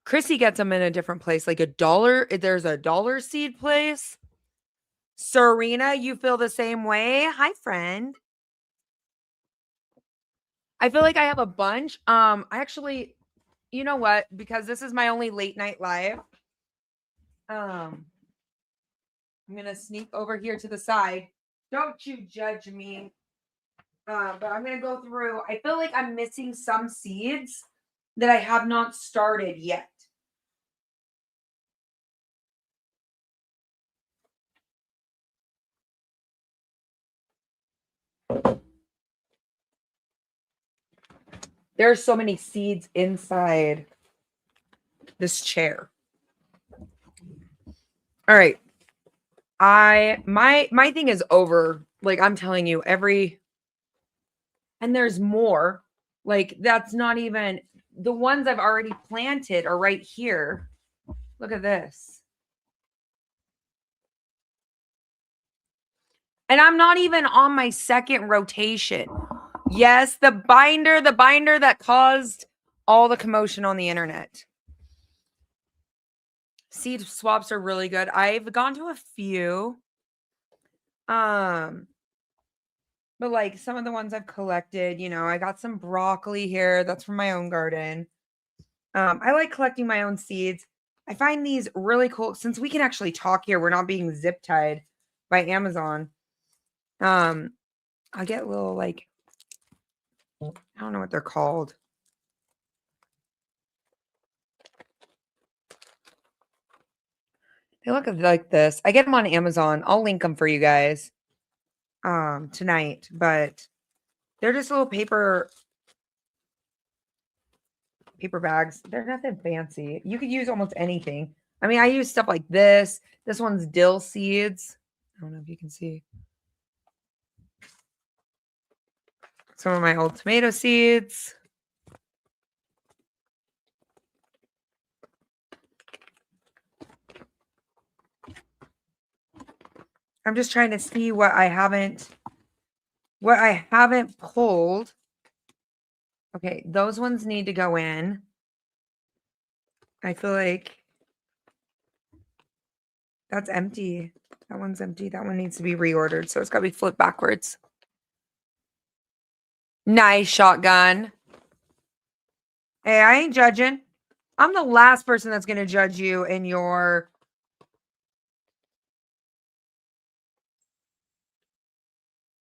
Chrissy gets them in a different place, like $1. There's a dollar seed place. Serena, you feel the same way? Hi, friend. I feel like I have a bunch. I actually, you know what? Because this is my only late night live. I'm gonna sneak over here to the side. Don't you judge me. But I'm gonna go through. I feel like I'm missing some seeds that I have not started yet. There are so many seeds inside this chair. All right. My thing is over. Like I'm telling you, and there's more. Like that's not even the ones I've already planted are right here. Look at this. And I'm not even on my second rotation. Yes, the binder that caused all the commotion on the internet. Seed swaps are really good. I've gone to a few. But like some of the ones I've collected, I got some broccoli here. That's from my own garden. I like collecting my own seeds. I find these really cool since we can actually talk here. We're not being zip tied by Amazon. I get little like I don't know what they're called. They look like this. I get them on Amazon. I'll link them for you guys tonight, but they're just little paper bags. They're nothing fancy. You could use almost anything. I mean, I use stuff like this. This one's dill seeds. I don't know if you can see. Some of my old tomato seeds. I'm just trying to see what I haven't pulled. Okay, those ones need to go in. I feel like that's empty. That one's empty. That one needs to be reordered. So it's got to be flipped backwards. Nice shotgun. Hey, I ain't judging. I'm the last person that's going to judge you in your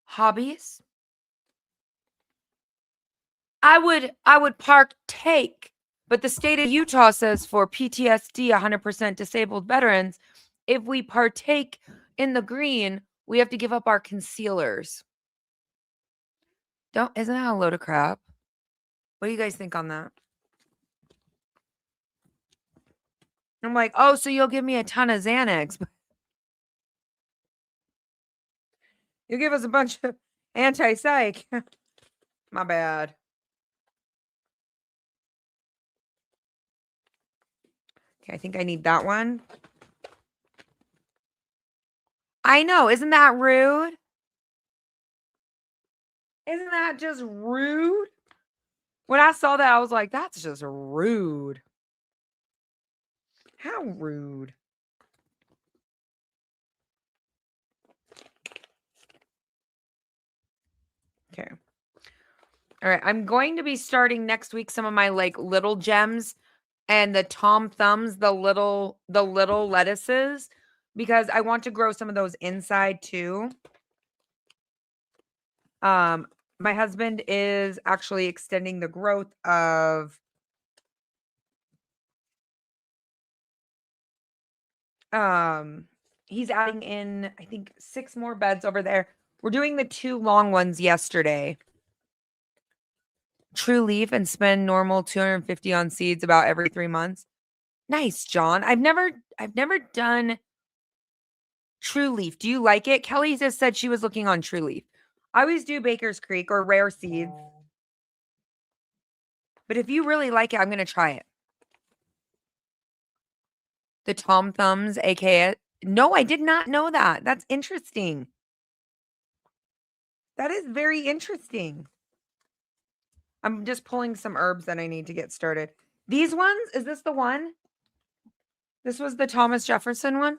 hobbies. I would partake, but the state of Utah says for PTSD 100% disabled veterans, if we partake in the green, we have to give up our concealers. Isn't that a load of crap? What do you guys think on that? I'm like, oh, so you'll give me a ton of Xanax. You'll give us a bunch of anti-psych. My bad. Okay, I think I need that one. I know. Isn't that rude? Isn't that just rude? When I saw that, I was like, that's just rude. How rude. Okay. All right. I'm going to be starting next week some of my like little gems and the Tom Thumbs, the little lettuces, because I want to grow some of those inside too. My husband is actually extending the growth of he's adding in, I think, 6 more beds over there. We're doing the 2 long ones yesterday. True Leaf and spend normal $250 on seeds about every 3 months. Nice, John. I've never done True Leaf. Do you like it? Kelly just said she was looking on True Leaf. I always do Baker's Creek or Rare Seeds. But if you really like it, I'm going to try it. The Tom Thumbs, aka. No, I did not know that. That's interesting. That is very interesting. I'm just pulling some herbs that I need to get started. These ones, is this the one? This was the Thomas Jefferson one?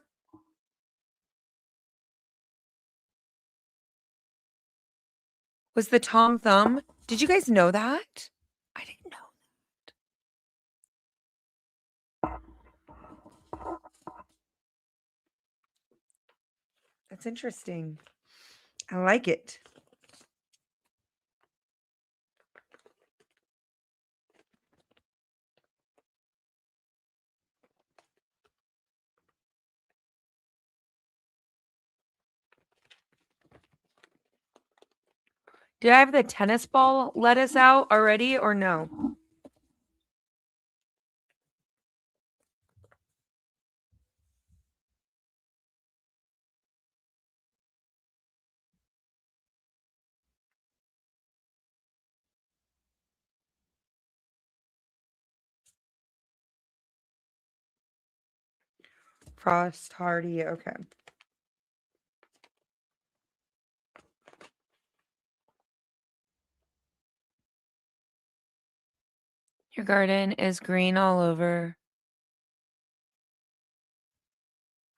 Was the Tom Thumb? Did you guys know that? I didn't know that. That's interesting. I like it. Did I have the tennis ball lettuce out already or no? Frost Hardy, okay. Your garden is green all over.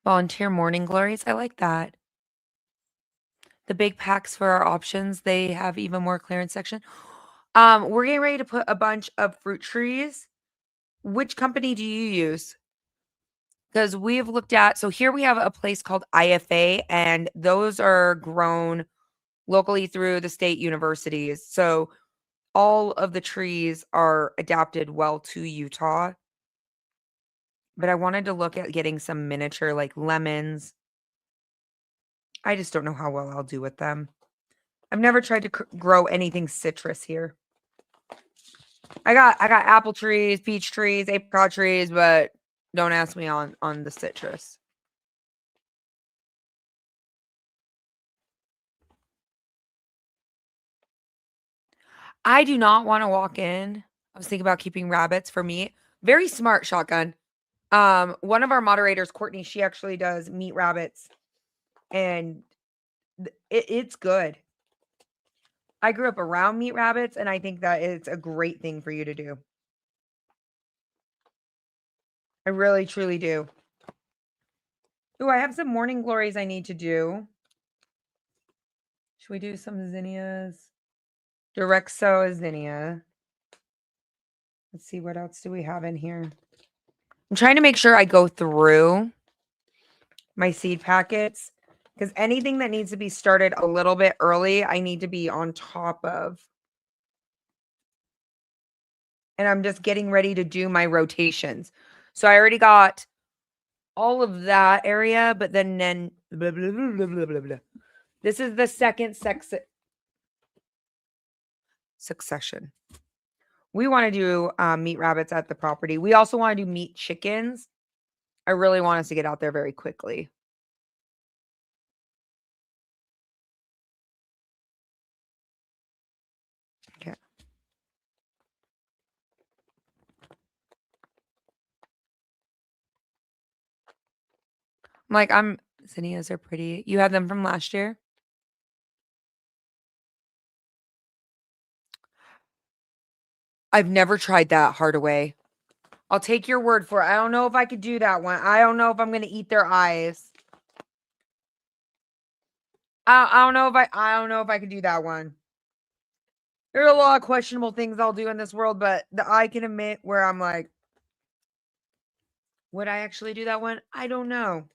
Volunteer morning glories. I like that. the big packs for our options, they have even more clearance section. We're getting ready to put a bunch of fruit trees. Which company do you use? Because we've looked at, so here we have a place called IFA, and those are grown locally through the state universities. So all of the trees are adapted well to Utah. But I wanted to look at getting some miniature like lemons. I just don't know how well I'll do with them. I've never tried to grow anything citrus here. I got apple trees, peach trees, apricot trees, but don't ask me on the citrus. I do not want to walk in. I was thinking about keeping rabbits for meat. Very smart, Shotgun. One of our moderators, Courtney, she actually does meat rabbits, and it's good. I grew up around meat rabbits, and I think that it's a great thing for you to do. I really, truly do. Ooh, I have some morning glories I need to do. Should we do some zinnias? Direxo zinnia. Let's see, what else do we have in here? I'm trying to make sure I go through my seed packets, because anything that needs to be started a little bit early, I need to be on top of. And I'm just getting ready to do my rotations. So I already got all of that area, but then blah, blah, blah, blah, blah, blah. This is the second succession. We want to do meat rabbits at the property. We also want to do meat chickens. I really want us to get out there very quickly. Okay. I'm like, zinnias are pretty. You have them from last year? I've never tried that Hardaway. I'll take your word for it. I don't know if I could do that one. I don't know if I'm going to eat their eyes. I don't know if I could do that one. There are a lot of questionable things I'll do in this world, but I can admit where I'm like, would I actually do that one? I don't know.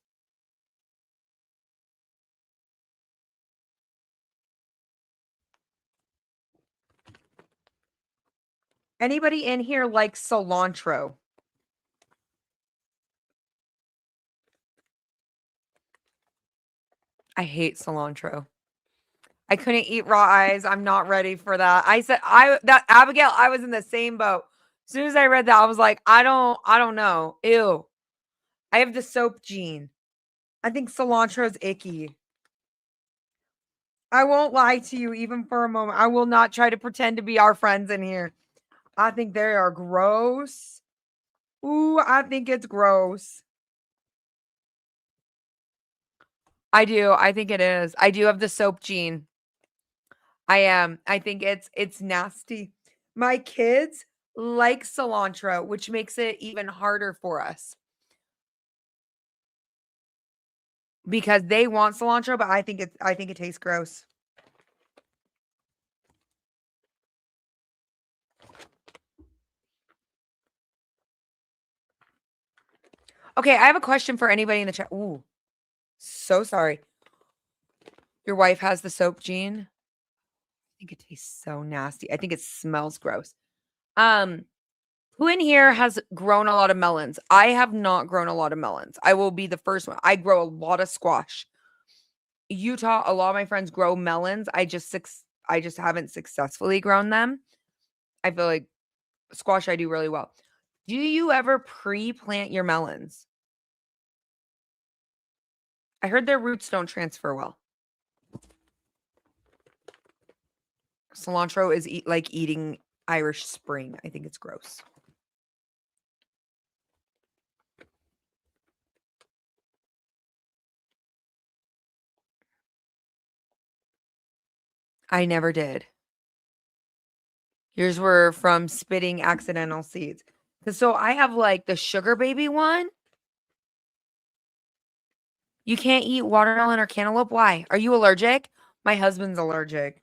Anybody in here likes cilantro? I hate cilantro. I couldn't eat raw eyes. I'm not ready for that. I said Abigail, I was in the same boat. As soon as I read that, I was like, I don't know. Ew. I have the soap gene. I think cilantro is icky. I won't lie to you even for a moment. I will not try to pretend to be our friends in here. I think they are gross. Ooh, I think it's gross. I do. I think it is. I do have the soap gene. I am. I think it's nasty. My kids like cilantro, which makes it even harder for us. Because they want cilantro, but I think it tastes gross. Okay, I have a question for anybody in the chat. Ooh. So sorry. Your wife has the soap gene? I think it tastes so nasty. I think it smells gross. Who in here has grown a lot of melons? I have not grown a lot of melons. I will be the first one. I grow a lot of squash. Utah, a lot of my friends grow melons. I just haven't successfully grown them. I feel like squash I do really well. Do you ever pre-plant your melons? I heard their roots don't transfer well. Cilantro is like eating Irish Spring. I think it's gross. I never did. Yours were from spitting accidental seeds. So I have like the sugar baby one. You can't eat watermelon or cantaloupe. Why? Are you allergic? My husband's allergic.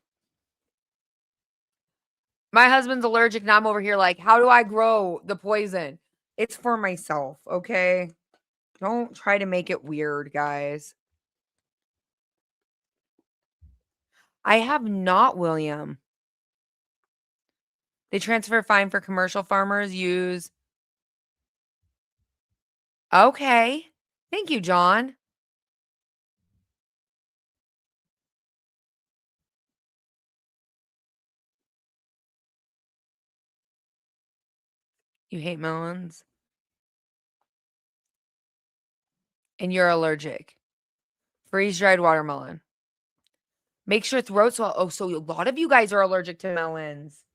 My husband's allergic, and I'm over here like, how do I grow the poison? It's for myself, okay? Don't try to make it weird, guys. I have not, William. They transfer fine for commercial farmers use. Okay. Thank you, John. You hate melons? And you're allergic. Freeze-dried watermelon. Makes your throat swell. Oh, so a lot of you guys are allergic to melons.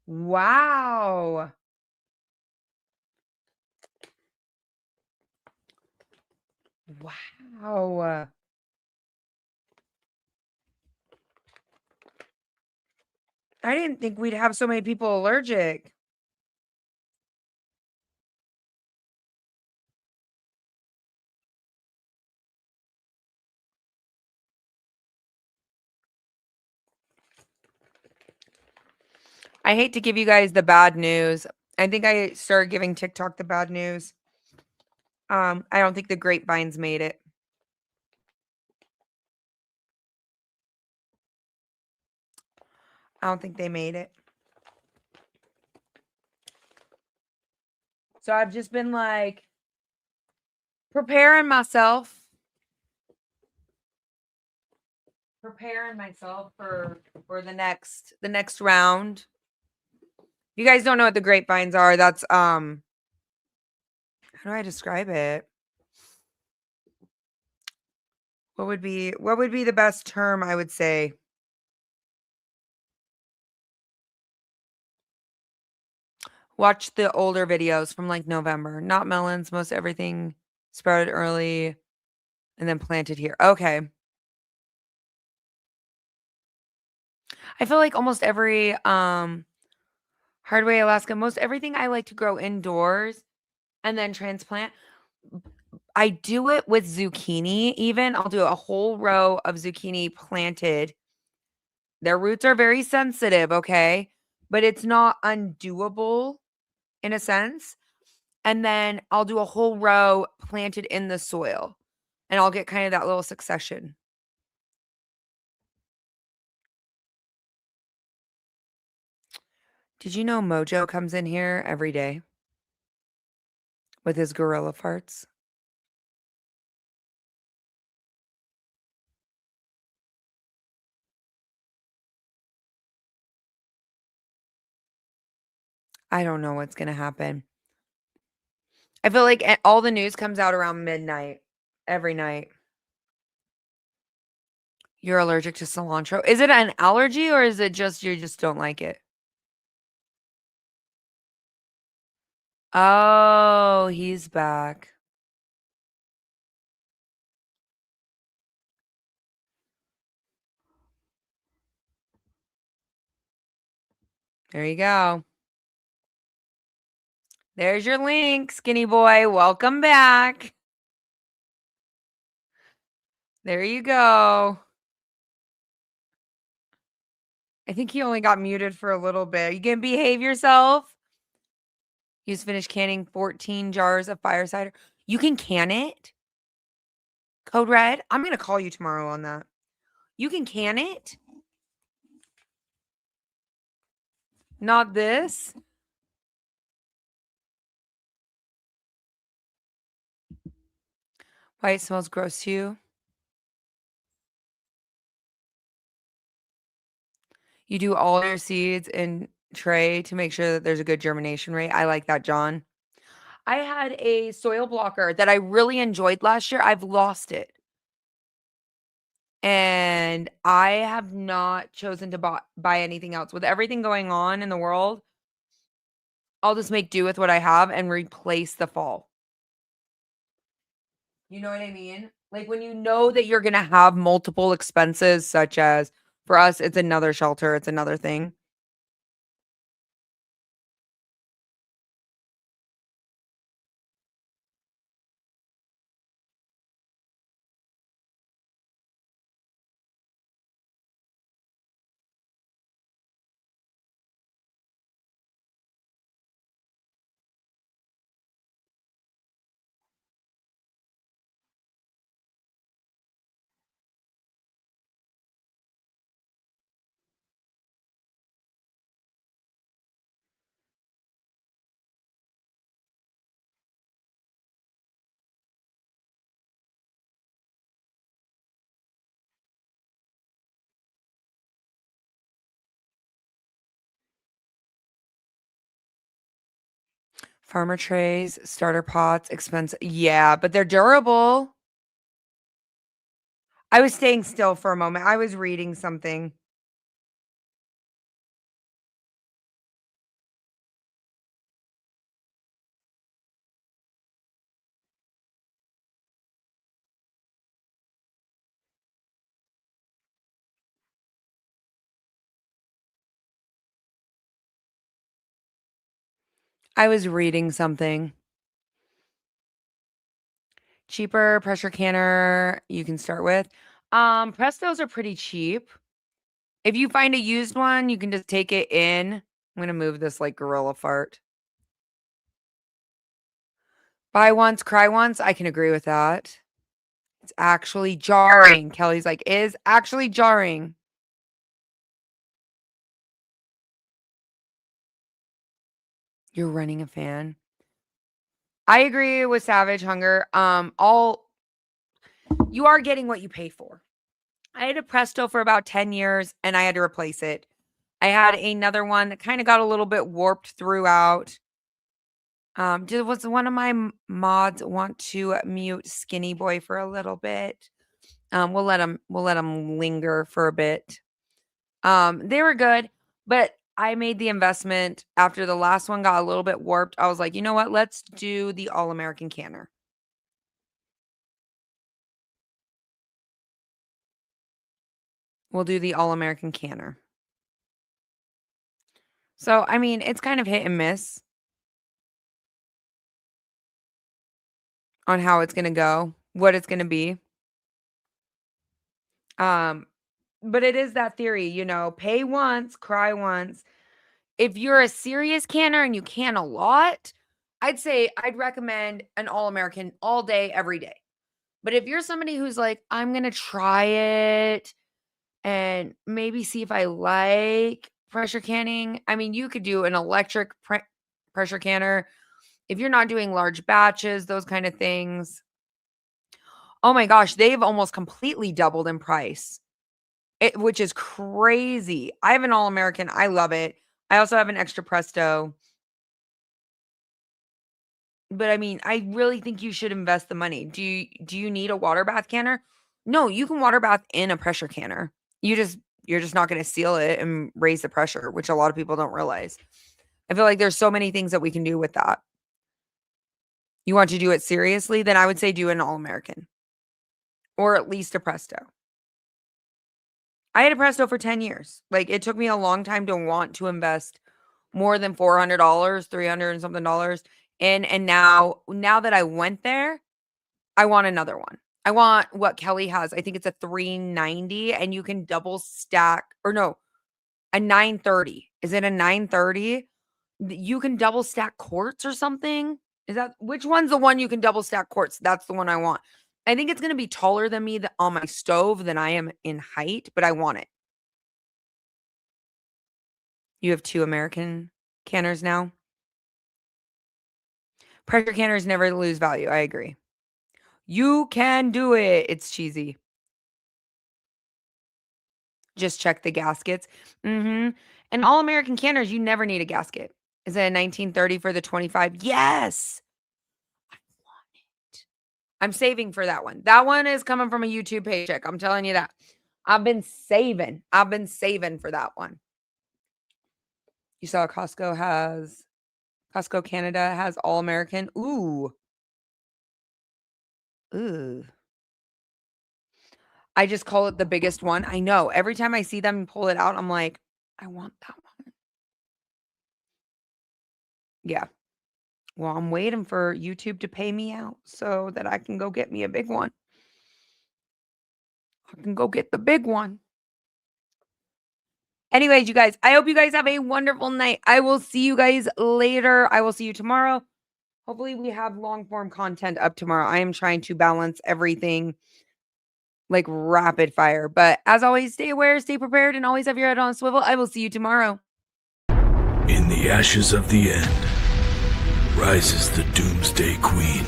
Wow. Wow. I didn't think we'd have so many people allergic. I hate to give you guys the bad news. I think I started giving TikTok the bad news. I don't think the grapevines made it. I don't think they made it. So I've just been like preparing myself for the next round. You guys don't know what the grapevines are. That's how do I describe it? What would be the best term I would say? Watch the older videos from like November. Not melons, most everything sprouted early and then planted here. Okay. I feel like almost every Hardway, Alaska, most everything I like to grow indoors and then transplant. I do it with zucchini even. I'll do a whole row of zucchini planted. Their roots are very sensitive, okay? But it's not undoable in a sense. And then I'll do a whole row planted in the soil. And I'll get kind of that little succession. Did you know Mojo comes in here every day with his gorilla farts? I don't know what's going to happen. I feel like all the news comes out around midnight every night. You're allergic to cilantro. Is it an allergy or is it just you just don't like it? Oh, he's back. There you go. There's your link, skinny boy. Welcome back. There you go. I think he only got muted for a little bit. You can behave yourself. He's finished canning 14 jars of fire cider. You can can it? Code Red? I'm going to call you tomorrow on that. You can can it? Not this? Why it smells gross to you? You do all your seeds in tray to make sure that there's a good germination rate. I like that, John. I had a soil blocker that I really enjoyed last year. I've lost it. And I have not chosen to buy anything else. With everything going on in the world, I'll just make do with what I have and replace the fall. You know what I mean? Like when you know that you're going to have multiple expenses, such as for us, it's another shelter, it's another thing. Farmer trays, starter pots, expensive. Yeah, but they're durable. I was staying still for a moment. I was reading something. I was reading something. Cheaper pressure canner you can start with. Prestos are pretty cheap. If you find a used one, you can just take it in. I'm gonna move this like gorilla fart. Buy once, cry once. I can agree with that. It's actually jarring. Kelly's like, is actually jarring. You're running a fan. I agree with Savage Hunger. You are getting what you pay for. I had a Presto for about 10 years and I had to replace it. I had another one that kind of got a little bit warped throughout. Was one of my mods want to mute Skinny Boy for a little bit? We'll let him linger for a bit. They were good, but I made the investment after the last one got a little bit warped. I was like, you know what? Let's do the All-American Canner. We'll do the All-American Canner. So, I mean, it's kind of hit and miss on how it's going to go, what it's going to be. But it is that theory, you know, pay once, cry once. If you're a serious canner and you can a lot, I'd recommend an All-American all day, every day. But if you're somebody who's like, I'm going to try it and maybe see if I like pressure canning. I mean, you could do an electric pressure canner if you're not doing large batches, those kind of things. Oh my gosh, they've almost completely doubled in price, which is crazy. I have an All-American. I love it. I also have an extra Presto. But I mean, I really think you should invest the money. Do you need a water bath canner? No, you can water bath in a pressure canner. You're just not going to seal it and raise the pressure, which a lot of people don't realize. I feel like there's so many things that we can do with that. You want to do it seriously, then I would say do an All-American or at least a Presto. I had a Presto for 10 years. Like, it took me a long time to want to invest more than $400, $300 and something dollars. And now that I went there, I want another one. I want what Kelly has. I think it's a 390 and you can double stack, or no, a 930. Is it a 930? You can double stack quartz or something. Which one's the one you can double stack quartz? That's the one I want. I think it's going to be taller than me on my stove than I am in height, but I want it. You have 2 American canners now. Pressure canners never lose value. I agree. You can do it. It's cheesy. Just check the gaskets. And All-American canners, you never need a gasket. Is it a 1930 for the 25? Yes. I want it. I'm saving for that one. That one is coming from a YouTube paycheck. I'm telling you that. I've been saving for that one. You saw Costco Canada has All-American. Ooh. I just call it the biggest one. I know. Every time I see them pull it out, I'm like, I want that one. Yeah. Well, I'm waiting for YouTube to pay me out so that I can go get me a big one. I can go get the big one. Anyways, you guys, I hope you guys have a wonderful night. I will see you guys later. I will see you tomorrow. Hopefully we have long form content up tomorrow. I am trying to balance everything like rapid fire. But as always, stay aware, stay prepared, and always have your head on a swivel. I will see you tomorrow. In the ashes of the end rises the Doomsday Queen.